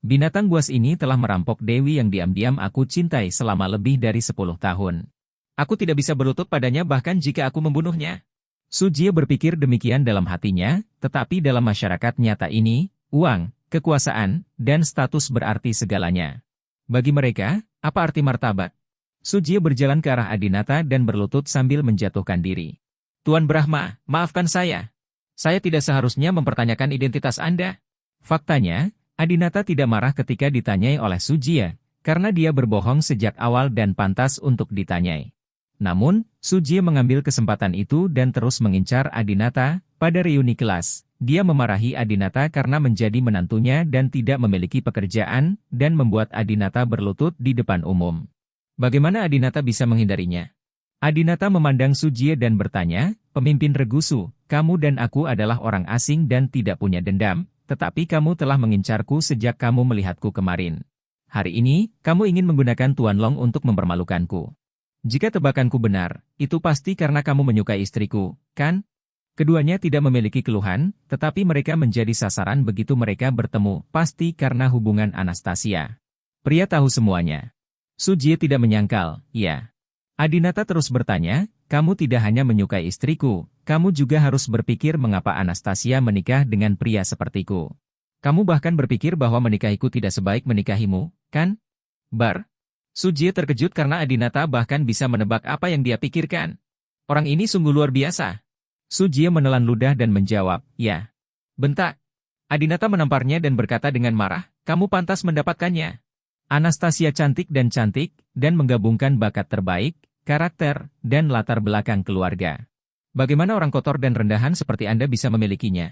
Binatang buas ini telah merampok Dewi yang diam-diam aku cintai selama lebih dari 10 tahun. Aku tidak bisa berlutut padanya bahkan jika aku membunuhnya." Sujie berpikir demikian dalam hatinya, tetapi dalam masyarakat nyata ini, uang, kekuasaan, dan status berarti segalanya. Bagi mereka, apa arti martabat? Sujie berjalan ke arah Adinata dan berlutut sambil menjatuhkan diri. "Tuan Brahma, maafkan saya. Saya tidak seharusnya mempertanyakan identitas Anda." Faktanya, Adinata tidak marah ketika ditanyai oleh Sujie, karena dia berbohong sejak awal dan pantas untuk ditanyai. Namun, Sujie mengambil kesempatan itu dan terus mengincar Adinata. Pada reuni kelas, dia memarahi Adinata karena menjadi menantunya dan tidak memiliki pekerjaan, dan membuat Adinata berlutut di depan umum. Bagaimana Adinata bisa menghindarinya? Adinata memandang Sujie dan bertanya, "Pemimpin Regusu, kamu dan aku adalah orang asing dan tidak punya dendam, tetapi kamu telah mengincarku sejak kamu melihatku kemarin. Hari ini, kamu ingin menggunakan Tuan Long untuk mempermalukanku. Jika tebakanku benar, itu pasti karena kamu menyukai istriku, kan?" Keduanya tidak memiliki keluhan, tetapi mereka menjadi sasaran begitu mereka bertemu, pasti karena hubungan Anastasia. Pria tahu semuanya. Sujie tidak menyangkal, "Ya." Adinata terus bertanya, "Kamu tidak hanya menyukai istriku, kamu juga harus berpikir mengapa Anastasia menikah dengan pria sepertiku. Kamu bahkan berpikir bahwa menikahiku tidak sebaik menikahimu, kan?" Bar. Sujie terkejut karena Adinata bahkan bisa menebak apa yang dia pikirkan. Orang ini sungguh luar biasa. Sujie menelan ludah dan menjawab, "Ya." "Bentak." Adinata menamparnya dan berkata dengan marah, "Kamu pantas mendapatkannya. Anastasia cantik dan menggabungkan bakat terbaik, karakter, dan latar belakang keluarga. Bagaimana orang kotor dan rendahan seperti Anda bisa memilikinya?"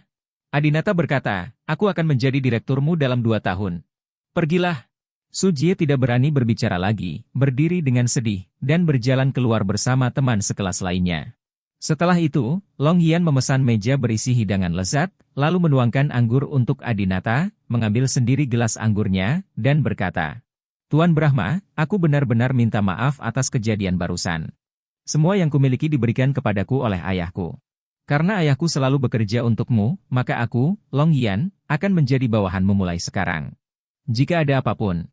Adinata berkata, "Aku akan menjadi direkturmu dalam 2 tahun. Pergilah." Sujie tidak berani berbicara lagi, berdiri dengan sedih, dan berjalan keluar bersama teman sekelas lainnya. Setelah itu, Long Yan memesan meja berisi hidangan lezat, lalu menuangkan anggur untuk Adinata, mengambil sendiri gelas anggurnya, dan berkata, "Tuan Brahma, aku benar-benar minta maaf atas kejadian barusan. Semua yang kumiliki diberikan kepadaku oleh ayahku. Karena ayahku selalu bekerja untukmu, maka aku, Long Yan, akan menjadi bawahanmu mulai sekarang. Jika ada apapun,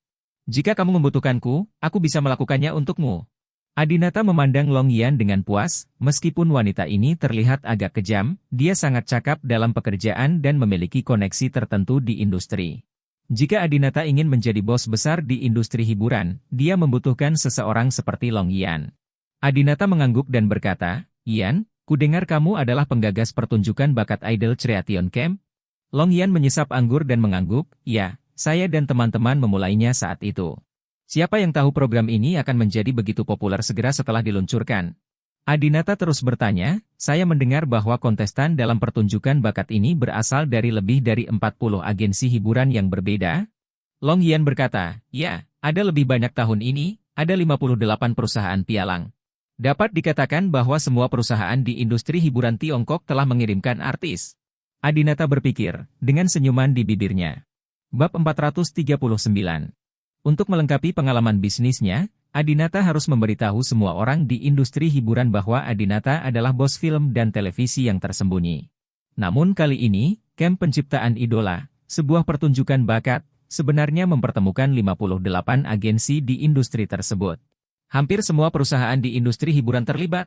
jika kamu membutuhkanku, aku bisa melakukannya untukmu." Adinata memandang Long Yan dengan puas, meskipun wanita ini terlihat agak kejam, dia sangat cakap dalam pekerjaan dan memiliki koneksi tertentu di industri. Jika Adinata ingin menjadi bos besar di industri hiburan, dia membutuhkan seseorang seperti Long Yan. Adinata mengangguk dan berkata, "Yan, kudengar kamu adalah penggagas pertunjukan bakat idol Creation Camp?" Long Yan menyesap anggur dan mengangguk, "Ya, saya dan teman-teman memulainya saat itu. Siapa yang tahu program ini akan menjadi begitu populer segera setelah diluncurkan. Adinata terus bertanya, saya mendengar bahwa kontestan dalam pertunjukan bakat ini berasal dari lebih dari 40 agensi hiburan yang berbeda. Long Yan berkata, ya, ada lebih banyak tahun ini, ada 58 perusahaan pialang. Dapat dikatakan bahwa semua perusahaan di industri hiburan Tiongkok telah mengirimkan artis. Adinata berpikir, dengan senyuman di bibirnya. Bab 439. Untuk melengkapi pengalaman bisnisnya, Adinata harus memberitahu semua orang di industri hiburan bahwa Adinata adalah bos film dan televisi yang tersembunyi. Namun kali ini, Camp Penciptaan Idola, sebuah pertunjukan bakat, sebenarnya mempertemukan 58 agensi di industri tersebut. Hampir semua perusahaan di industri hiburan terlibat.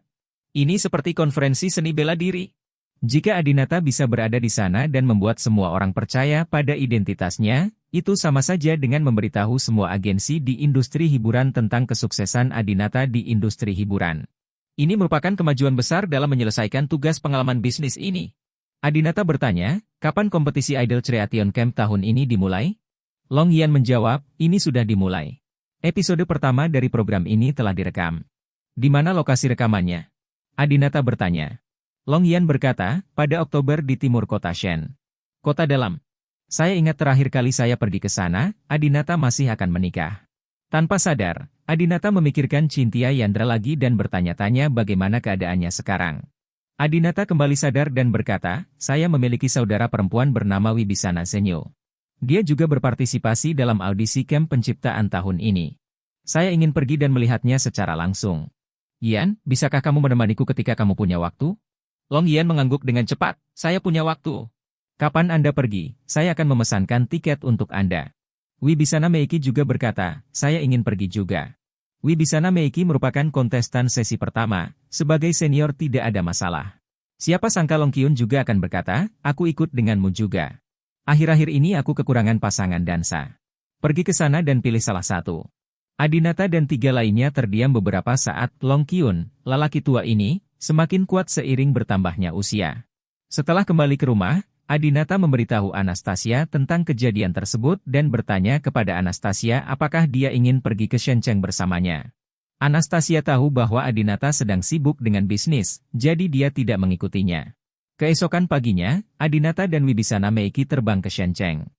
Ini seperti konferensi seni bela diri. Jika Adinata bisa berada di sana dan membuat semua orang percaya pada identitasnya, itu sama saja dengan memberitahu semua agensi di industri hiburan tentang kesuksesan Adinata di industri hiburan. Ini merupakan kemajuan besar dalam menyelesaikan tugas pengalaman bisnis ini. Adinata bertanya, kapan kompetisi Idol Creation Camp tahun ini dimulai? Long Yan menjawab, ini sudah dimulai. Episode pertama dari program ini telah direkam. Di mana lokasi rekamannya? Adinata bertanya. Long Yan berkata, pada Oktober di timur kota Shen. Kota dalam. Saya ingat terakhir kali saya pergi ke sana, Adinata masih akan menikah. Tanpa sadar, Adinata memikirkan Cynthia Yandra lagi dan bertanya-tanya bagaimana keadaannya sekarang. Adinata kembali sadar dan berkata, saya memiliki saudara perempuan bernama Wibisana Senyo. Dia juga berpartisipasi dalam audisi Camp Penciptaan tahun ini. Saya ingin pergi dan melihatnya secara langsung. Yan, bisakah kamu menemaniku ketika kamu punya waktu? Long Yan mengangguk dengan cepat, saya punya waktu. Kapan Anda pergi, saya akan memesankan tiket untuk Anda. Wibisana Meiki juga berkata, saya ingin pergi juga. Wibisana Meiki merupakan kontestan sesi pertama, sebagai senior tidak ada masalah. Siapa sangka Long Kyun juga akan berkata, aku ikut denganmu juga. Akhir-akhir ini aku kekurangan pasangan dansa. Pergi ke sana dan pilih salah satu. Adinata dan 3 lainnya terdiam beberapa saat. Long Kyun, lelaki tua ini, semakin kuat seiring bertambahnya usia. Setelah kembali ke rumah, Adinata memberitahu Anastasia tentang kejadian tersebut dan bertanya kepada Anastasia apakah dia ingin pergi ke Shenzhen bersamanya. Anastasia tahu bahwa Adinata sedang sibuk dengan bisnis, jadi dia tidak mengikutinya. Keesokan paginya, Adinata dan Wibisana Meiki terbang ke Shenzhen.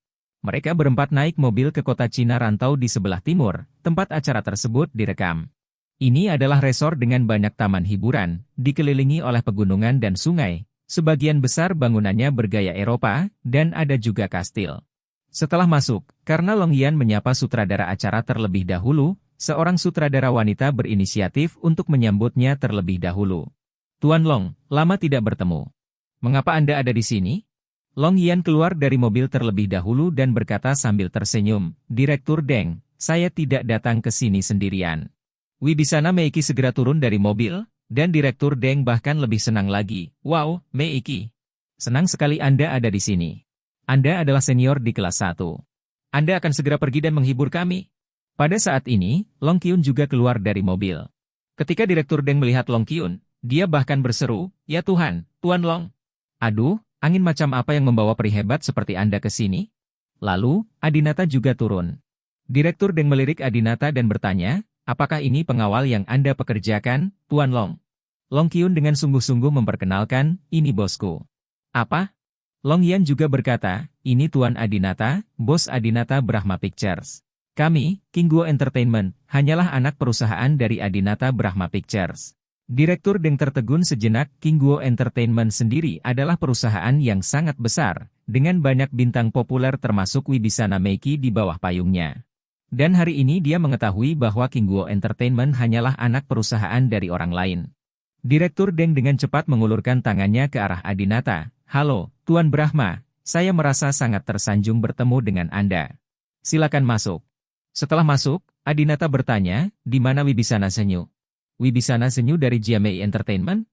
Mereka berempat naik mobil ke kota Cina rantau di sebelah timur, tempat acara tersebut direkam. Ini adalah resor dengan banyak taman hiburan, dikelilingi oleh pegunungan dan sungai. Sebagian besar bangunannya bergaya Eropa, dan ada juga kastil. Setelah masuk, karena Long Yan menyapa sutradara acara terlebih dahulu, seorang sutradara wanita berinisiatif untuk menyambutnya terlebih dahulu. Tuan Long, lama tidak bertemu. Mengapa Anda ada di sini? Long Yan keluar dari mobil terlebih dahulu dan berkata sambil tersenyum, Direktur Deng, saya tidak datang ke sini sendirian. Wibisana Meiki segera turun dari mobil, dan Direktur Deng bahkan lebih senang lagi. Wow, Meiki. Senang sekali Anda ada di sini. Anda adalah senior di kelas 1. Anda akan segera pergi dan menghibur kami. Pada saat ini, Long Kyun juga keluar dari mobil. Ketika Direktur Deng melihat Long Kyun, dia bahkan berseru, ya Tuhan, Tuan Long. Aduh, angin macam apa yang membawa peri hebat seperti Anda ke sini? Lalu, Adinata juga turun. Direktur Deng melirik Adinata dan bertanya, apakah ini pengawal yang Anda pekerjakan, Tuan Long? Long Kyun dengan sungguh-sungguh memperkenalkan, ini bosku. Apa? Long Yan juga berkata, ini Tuan Adinata, bos Adinata Brahma Pictures. Kami, Kingguo Entertainment, hanyalah anak perusahaan dari Adinata Brahma Pictures. Direktur Deng tertegun sejenak. Kingguo Entertainment sendiri adalah perusahaan yang sangat besar, dengan banyak bintang populer termasuk Wibisana Meiki di bawah payungnya. Dan hari ini dia mengetahui bahwa Kingguo Entertainment hanyalah anak perusahaan dari orang lain. Direktur Deng dengan cepat mengulurkan tangannya ke arah Adinata. Halo, Tuan Brahma, saya merasa sangat tersanjung bertemu dengan Anda. Silakan masuk. Setelah masuk, Adinata bertanya, di mana Wibisana Senyu? Wibisana Senyu dari GMA Entertainment?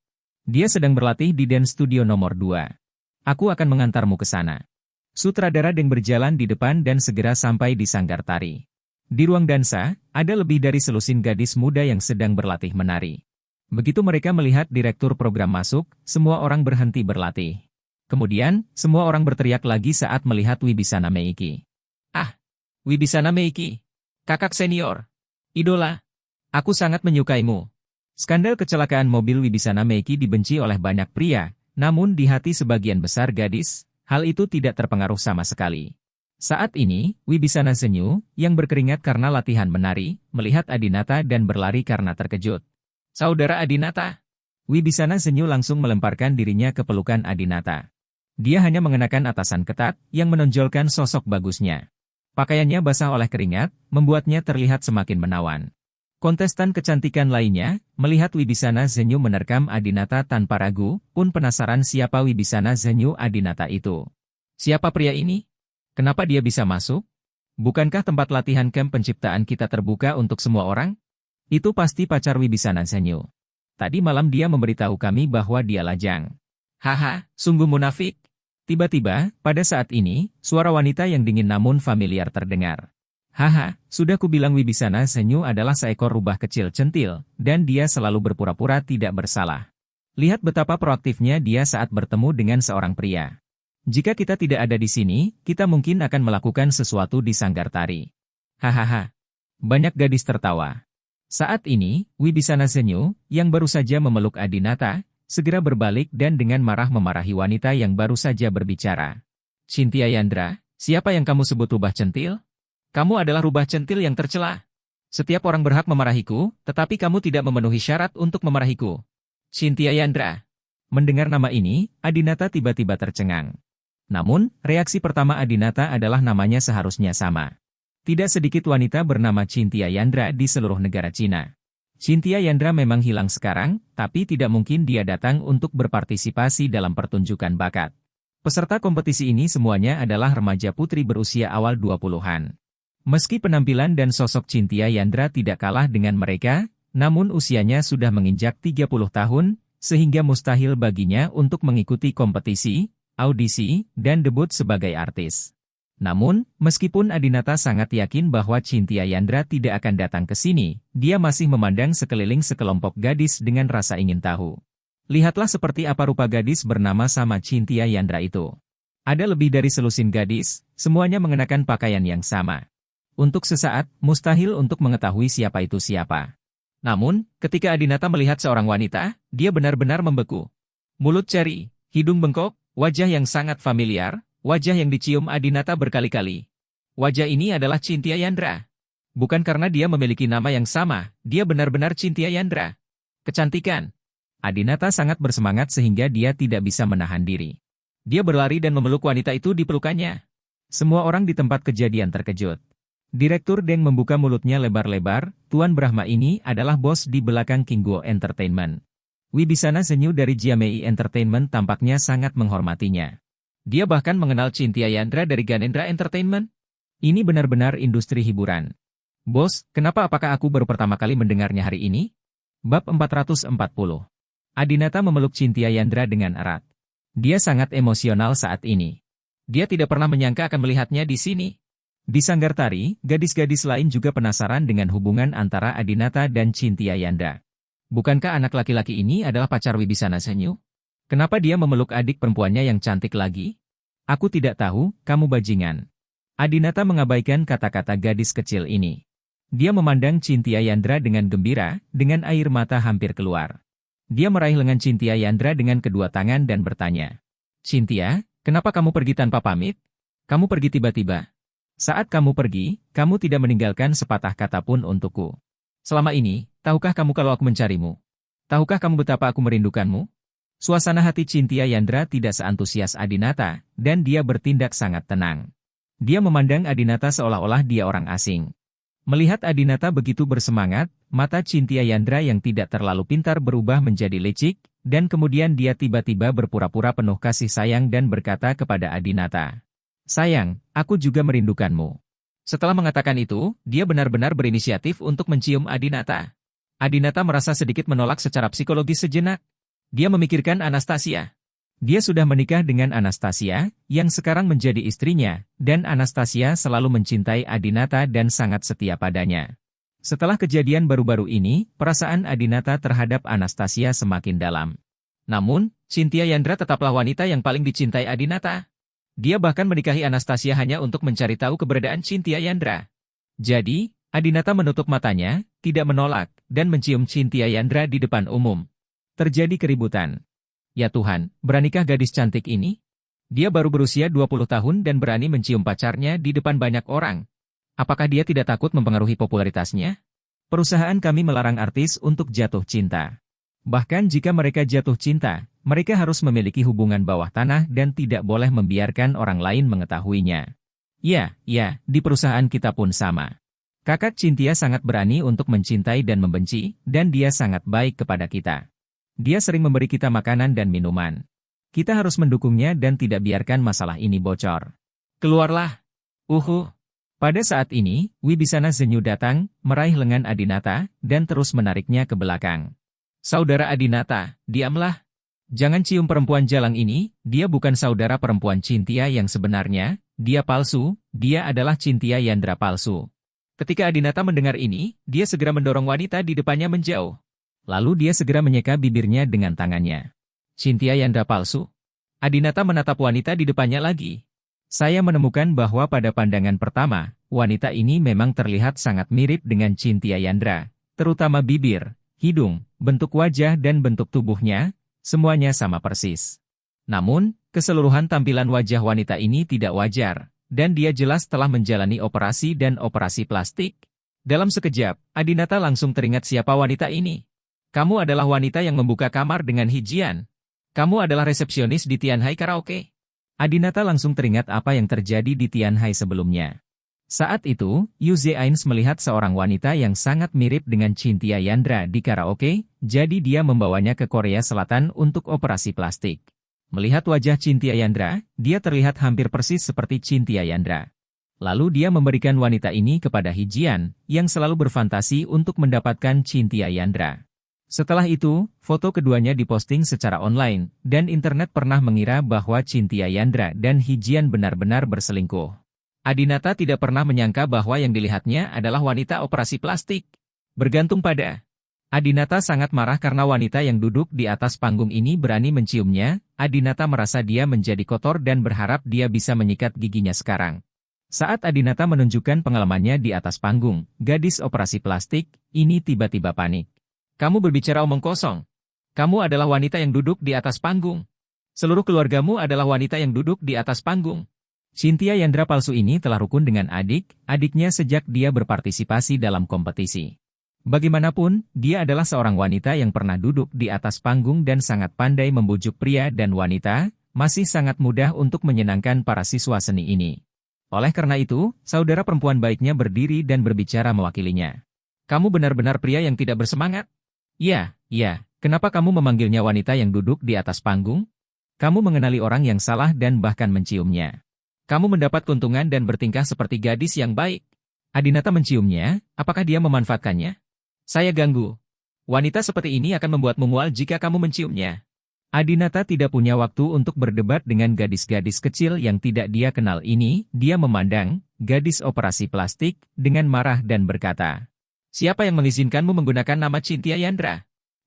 Dia sedang berlatih di Dance Studio nomor 2. Aku akan mengantarmu ke sana. Sutradara Deng berjalan di depan dan segera sampai di sanggar tari. Di ruang dansa, ada lebih dari selusin gadis muda yang sedang berlatih menari. Begitu mereka melihat direktur program masuk, semua orang berhenti berlatih. Kemudian, semua orang berteriak lagi saat melihat Wibisana Meiki. Ah, Wibisana Meiki, kakak senior, idola, aku sangat menyukaimu. Skandal kecelakaan mobil Wibisana Meiki dibenci oleh banyak pria, namun di hati sebagian besar gadis, hal itu tidak terpengaruh sama sekali. Saat ini, Wibisana Zenyu, yang berkeringat karena latihan menari, melihat Adinata dan berlari karena terkejut. Saudara Adinata! Wibisana Zenyu langsung melemparkan dirinya ke pelukan Adinata. Dia hanya mengenakan atasan ketat, yang menonjolkan sosok bagusnya. Pakaiannya basah oleh keringat, membuatnya terlihat semakin menawan. Kontestan kecantikan lainnya, melihat Wibisana Zenyu menerkam Adinata tanpa ragu, pun penasaran siapa Wibisana Zenyu Adinata itu. Siapa pria ini? Kenapa dia bisa masuk? Bukankah tempat latihan camp penciptaan kita terbuka untuk semua orang? Itu pasti pacar Wibisana Zenyu. Tadi malam dia memberitahu kami bahwa dia lajang. Haha, sungguh munafik. Tiba-tiba, pada saat ini, suara wanita yang dingin namun familiar terdengar. Haha, sudah kubilang Wibisana Zenyu adalah seekor rubah kecil centil, dan dia selalu berpura-pura tidak bersalah. Lihat betapa proaktifnya dia saat bertemu dengan seorang pria. Jika kita tidak ada di sini, kita mungkin akan melakukan sesuatu di sanggar tari. Hahaha. Banyak gadis tertawa. Saat ini, Wibisana Zenyu, yang baru saja memeluk Adinata, segera berbalik dan dengan marah memarahi wanita yang baru saja berbicara. Cynthia Yandra, siapa yang kamu sebut rubah centil? Kamu adalah rubah centil yang tercela. Setiap orang berhak memarahiku, tetapi kamu tidak memenuhi syarat untuk memarahiku. Cynthia Yandra. Mendengar nama ini, Adinata tiba-tiba tercengang. Namun, reaksi pertama Adinata adalah namanya seharusnya sama. Tidak sedikit wanita bernama Cynthia Yandra di seluruh negara Cina. Cynthia Yandra memang hilang sekarang, tapi tidak mungkin dia datang untuk berpartisipasi dalam pertunjukan bakat. Peserta kompetisi ini semuanya adalah remaja putri berusia awal 20-an. Meski penampilan dan sosok Cynthia Yandra tidak kalah dengan mereka, namun usianya sudah menginjak 30 tahun, sehingga mustahil baginya untuk mengikuti kompetisi, audisi, dan debut sebagai artis. Namun, meskipun Adinata sangat yakin bahwa Cynthia Yandra tidak akan datang ke sini, dia masih memandang sekeliling sekelompok gadis dengan rasa ingin tahu. Lihatlah seperti apa rupa gadis bernama sama Cynthia Yandra itu. Ada lebih dari selusin gadis, semuanya mengenakan pakaian yang sama. Untuk sesaat, mustahil untuk mengetahui siapa itu siapa. Namun, ketika Adinata melihat seorang wanita, dia benar-benar membeku. Mulut ceri, hidung bengkok, wajah yang sangat familiar, wajah yang dicium Adinata berkali-kali. Wajah ini adalah Cynthia Yandra. Bukan karena dia memiliki nama yang sama, dia benar-benar Cynthia Yandra. Kecantikan. Adinata sangat bersemangat sehingga dia tidak bisa menahan diri. Dia berlari dan memeluk wanita itu di pelukannya. Semua orang di tempat kejadian terkejut. Direktur Deng membuka mulutnya lebar-lebar, Tuan Brahma ini adalah bos di belakang Kingguo Entertainment. Wibisana Zenyu dari Jiamei Entertainment tampaknya sangat menghormatinya. Dia bahkan mengenal Cynthia Yandra dari Ganendra Entertainment. Ini benar-benar industri hiburan. Bos, apakah aku baru pertama kali mendengarnya hari ini? Bab 440. Adinata memeluk Cynthia Yandra dengan erat. Dia sangat emosional saat ini. Dia tidak pernah menyangka akan melihatnya di sini. Di sanggar tari, gadis-gadis lain juga penasaran dengan hubungan antara Adinata dan Cynthia Yandra. Bukankah anak laki-laki ini adalah pacar Wibisana Zenyu? Kenapa dia memeluk adik perempuannya yang cantik lagi? Aku tidak tahu, kamu bajingan. Adinata mengabaikan kata-kata gadis kecil ini. Dia memandang Cynthia Yandra dengan gembira, dengan air mata hampir keluar. Dia meraih lengan Cynthia Yandra dengan kedua tangan dan bertanya. Cynthia, kenapa kamu pergi tanpa pamit? Kamu pergi tiba-tiba. Saat kamu pergi, kamu tidak meninggalkan sepatah kata pun untukku. Selama ini, tahukah kamu kalau aku mencarimu? Tahukah kamu betapa aku merindukanmu? Suasana hati Cynthia Yandra tidak seantusias Adinata, dan dia bertindak sangat tenang. Dia memandang Adinata seolah-olah dia orang asing. Melihat Adinata begitu bersemangat, mata Cynthia Yandra yang tidak terlalu pintar berubah menjadi licik, dan kemudian dia tiba-tiba berpura-pura penuh kasih sayang dan berkata kepada Adinata. Sayang, aku juga merindukanmu. Setelah mengatakan itu, dia benar-benar berinisiatif untuk mencium Adinata. Adinata merasa sedikit menolak secara psikologis sejenak. Dia memikirkan Anastasia. Dia sudah menikah dengan Anastasia, yang sekarang menjadi istrinya, dan Anastasia selalu mencintai Adinata dan sangat setia padanya. Setelah kejadian baru-baru ini, perasaan Adinata terhadap Anastasia semakin dalam. Namun, Cynthia Yandra tetaplah wanita yang paling dicintai Adinata. Dia bahkan menikahi Anastasia hanya untuk mencari tahu keberadaan Cynthia Yandra. Jadi, Adinata menutup matanya, tidak menolak, dan mencium Cynthia Yandra di depan umum. Terjadi keributan. Ya Tuhan, beranikah gadis cantik ini? Dia baru berusia 20 tahun dan berani mencium pacarnya di depan banyak orang. Apakah dia tidak takut mempengaruhi popularitasnya? Perusahaan kami melarang artis untuk jatuh cinta. Bahkan jika mereka jatuh cinta, mereka harus memiliki hubungan bawah tanah dan tidak boleh membiarkan orang lain mengetahuinya. Ya, di perusahaan kita pun sama. Kakak Cynthia sangat berani untuk mencintai dan membenci, dan dia sangat baik kepada kita. Dia sering memberi kita makanan dan minuman. Kita harus mendukungnya dan tidak biarkan masalah ini bocor. Keluarlah. Pada saat ini, Wibisana Zenyu datang, meraih lengan Adinata, dan terus menariknya ke belakang. Saudara Adinata, diamlah. Jangan cium perempuan jalang ini, dia bukan saudara perempuan Cynthia yang sebenarnya, dia palsu, dia adalah Cynthia Yandra palsu. Ketika Adinata mendengar ini, dia segera mendorong wanita di depannya menjauh. Lalu dia segera menyeka bibirnya dengan tangannya. Cynthia Yandra palsu? Adinata menatap wanita di depannya lagi. Saya menemukan bahwa pada pandangan pertama, wanita ini memang terlihat sangat mirip dengan Cynthia Yandra, terutama bibir, hidung, bentuk wajah dan bentuk tubuhnya, semuanya sama persis. Namun, keseluruhan tampilan wajah wanita ini tidak wajar, dan dia jelas telah menjalani operasi dan operasi plastik. Dalam sekejap, Adinata langsung teringat siapa wanita ini. Kamu adalah wanita yang membuka kamar dengan Hijian. Kamu adalah resepsionis di Tianhai Karaoke. Adinata langsung teringat apa yang terjadi di Tianhai sebelumnya. Saat itu, Yu Zeains melihat seorang wanita yang sangat mirip dengan Cynthia Yandra di karaoke, jadi dia membawanya ke Korea Selatan untuk operasi plastik. Melihat wajah Cynthia Yandra, dia terlihat hampir persis seperti Cynthia Yandra. Lalu dia memberikan wanita ini kepada Hijian, yang selalu berfantasi untuk mendapatkan Cynthia Yandra. Setelah itu, foto keduanya diposting secara online, dan internet pernah mengira bahwa Cynthia Yandra dan Hijian benar-benar berselingkuh. Adinata tidak pernah menyangka bahwa yang dilihatnya adalah wanita operasi plastik. Bergantung pada. Adinata sangat marah karena wanita yang duduk di atas panggung ini berani menciumnya. Adinata merasa dia menjadi kotor dan berharap dia bisa menyikat giginya sekarang. Saat Adinata menunjukkan pengalamannya di atas panggung, gadis operasi plastik ini tiba-tiba panik. Kamu berbicara omong kosong. Kamu adalah wanita yang duduk di atas panggung. Seluruh keluargamu adalah wanita yang duduk di atas panggung. Cynthia Yandra palsu ini telah rukun dengan adiknya sejak dia berpartisipasi dalam kompetisi. Bagaimanapun, dia adalah seorang wanita yang pernah duduk di atas panggung dan sangat pandai membujuk pria dan wanita, masih sangat mudah untuk menyenangkan para siswa seni ini. Oleh karena itu, saudara perempuan baiknya berdiri dan berbicara mewakilinya. Kamu benar-benar pria yang tidak bersemangat? Ya, kenapa kamu memanggilnya wanita yang duduk di atas panggung? Kamu mengenali orang yang salah dan bahkan menciumnya. Kamu mendapat keuntungan dan bertingkah seperti gadis yang baik. Adinata menciumnya, apakah dia memanfaatkannya? Saya ganggu. Wanita seperti ini akan membuatmu mual jika kamu menciumnya. Adinata tidak punya waktu untuk berdebat dengan gadis-gadis kecil yang tidak dia kenal ini. Dia memandang gadis operasi plastik dengan marah dan berkata, siapa yang mengizinkanmu menggunakan nama Cynthia Yandra?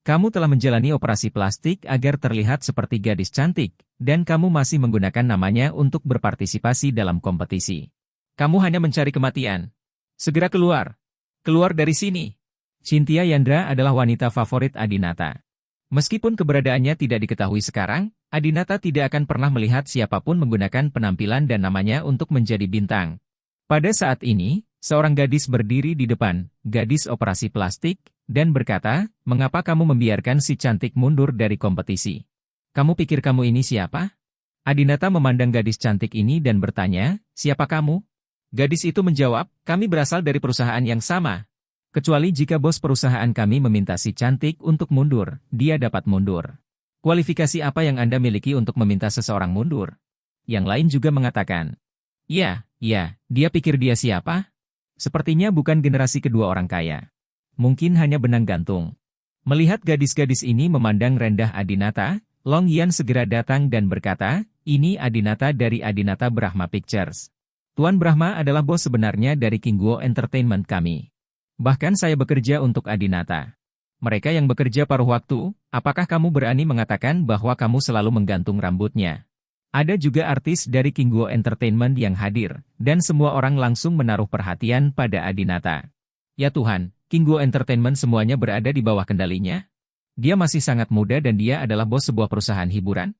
Kamu telah menjalani operasi plastik agar terlihat seperti gadis cantik, dan kamu masih menggunakan namanya untuk berpartisipasi dalam kompetisi. Kamu hanya mencari kematian. Segera keluar. Keluar dari sini. Cynthia Yandra adalah wanita favorit Adinata. Meskipun keberadaannya tidak diketahui sekarang, Adinata tidak akan pernah melihat siapapun menggunakan penampilan dan namanya untuk menjadi bintang. Pada saat ini, seorang gadis berdiri di depan, gadis operasi plastik, dan berkata, mengapa kamu membiarkan si cantik mundur dari kompetisi? Kamu pikir kamu ini siapa? Adinata memandang gadis cantik ini dan bertanya, siapa kamu? Gadis itu menjawab, kami berasal dari perusahaan yang sama. Kecuali jika bos perusahaan kami meminta si cantik untuk mundur, dia dapat mundur. Kualifikasi apa yang Anda miliki untuk meminta seseorang mundur? Yang lain juga mengatakan, ya, dia pikir dia siapa? Sepertinya bukan generasi kedua orang kaya. Mungkin hanya benang gantung. Melihat gadis-gadis ini memandang rendah Adinata, Long Yan segera datang dan berkata, ini Adinata dari Adinata Brahma Pictures. Tuan Brahma adalah bos sebenarnya dari Kingguo Entertainment kami. Bahkan saya bekerja untuk Adinata. Mereka yang bekerja paruh waktu, apakah kamu berani mengatakan bahwa kamu selalu menggantung rambutnya? Ada juga artis dari Kingguo Entertainment yang hadir, dan semua orang langsung menaruh perhatian pada Adinata. Ya Tuhan, Kingguo Entertainment semuanya berada di bawah kendalinya? Dia masih sangat muda dan dia adalah bos sebuah perusahaan hiburan?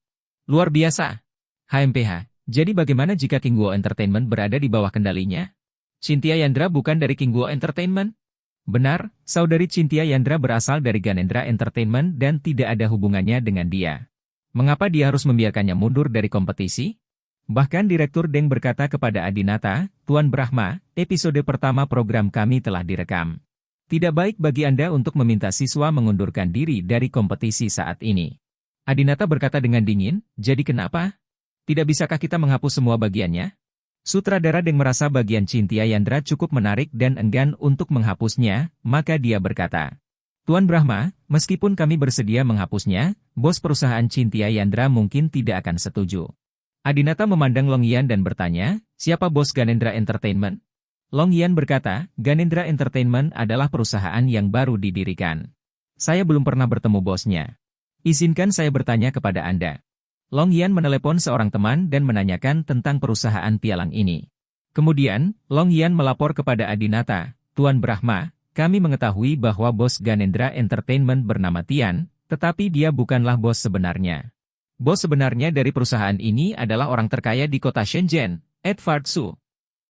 Luar biasa. HMPH, jadi bagaimana jika Kingguo Entertainment berada di bawah kendalinya? Cynthia Yandra bukan dari Kingguo Entertainment? Benar, saudari Cynthia Yandra berasal dari Ganendra Entertainment dan tidak ada hubungannya dengan dia. Mengapa dia harus membiarkannya mundur dari kompetisi? Bahkan Direktur Deng berkata kepada Adinata, Tuan Brahma, episode pertama program kami telah direkam. Tidak baik bagi Anda untuk meminta siswa mengundurkan diri dari kompetisi saat ini. Adinata berkata dengan dingin, jadi kenapa? Tidak bisakah kita menghapus semua bagiannya? Sutradara Deng merasa bagian Cynthia Yandra cukup menarik dan enggan untuk menghapusnya, maka dia berkata, Tuan Brahma, meskipun kami bersedia menghapusnya, bos perusahaan Cynthia Yandra mungkin tidak akan setuju. Adinata memandang Long Yan dan bertanya, siapa bos Ganendra Entertainment? Long Yan berkata, Ganendra Entertainment adalah perusahaan yang baru didirikan. Saya belum pernah bertemu bosnya. Izinkan saya bertanya kepada Anda. Long Yan menelepon seorang teman dan menanyakan tentang perusahaan pialang ini. Kemudian, Long Yan melapor kepada Adinata, Tuan Brahma, kami mengetahui bahwa bos Ganendra Entertainment bernama Tian, tetapi dia bukanlah bos sebenarnya. Bos sebenarnya dari perusahaan ini adalah orang terkaya di kota Shenzhen, Edward Su.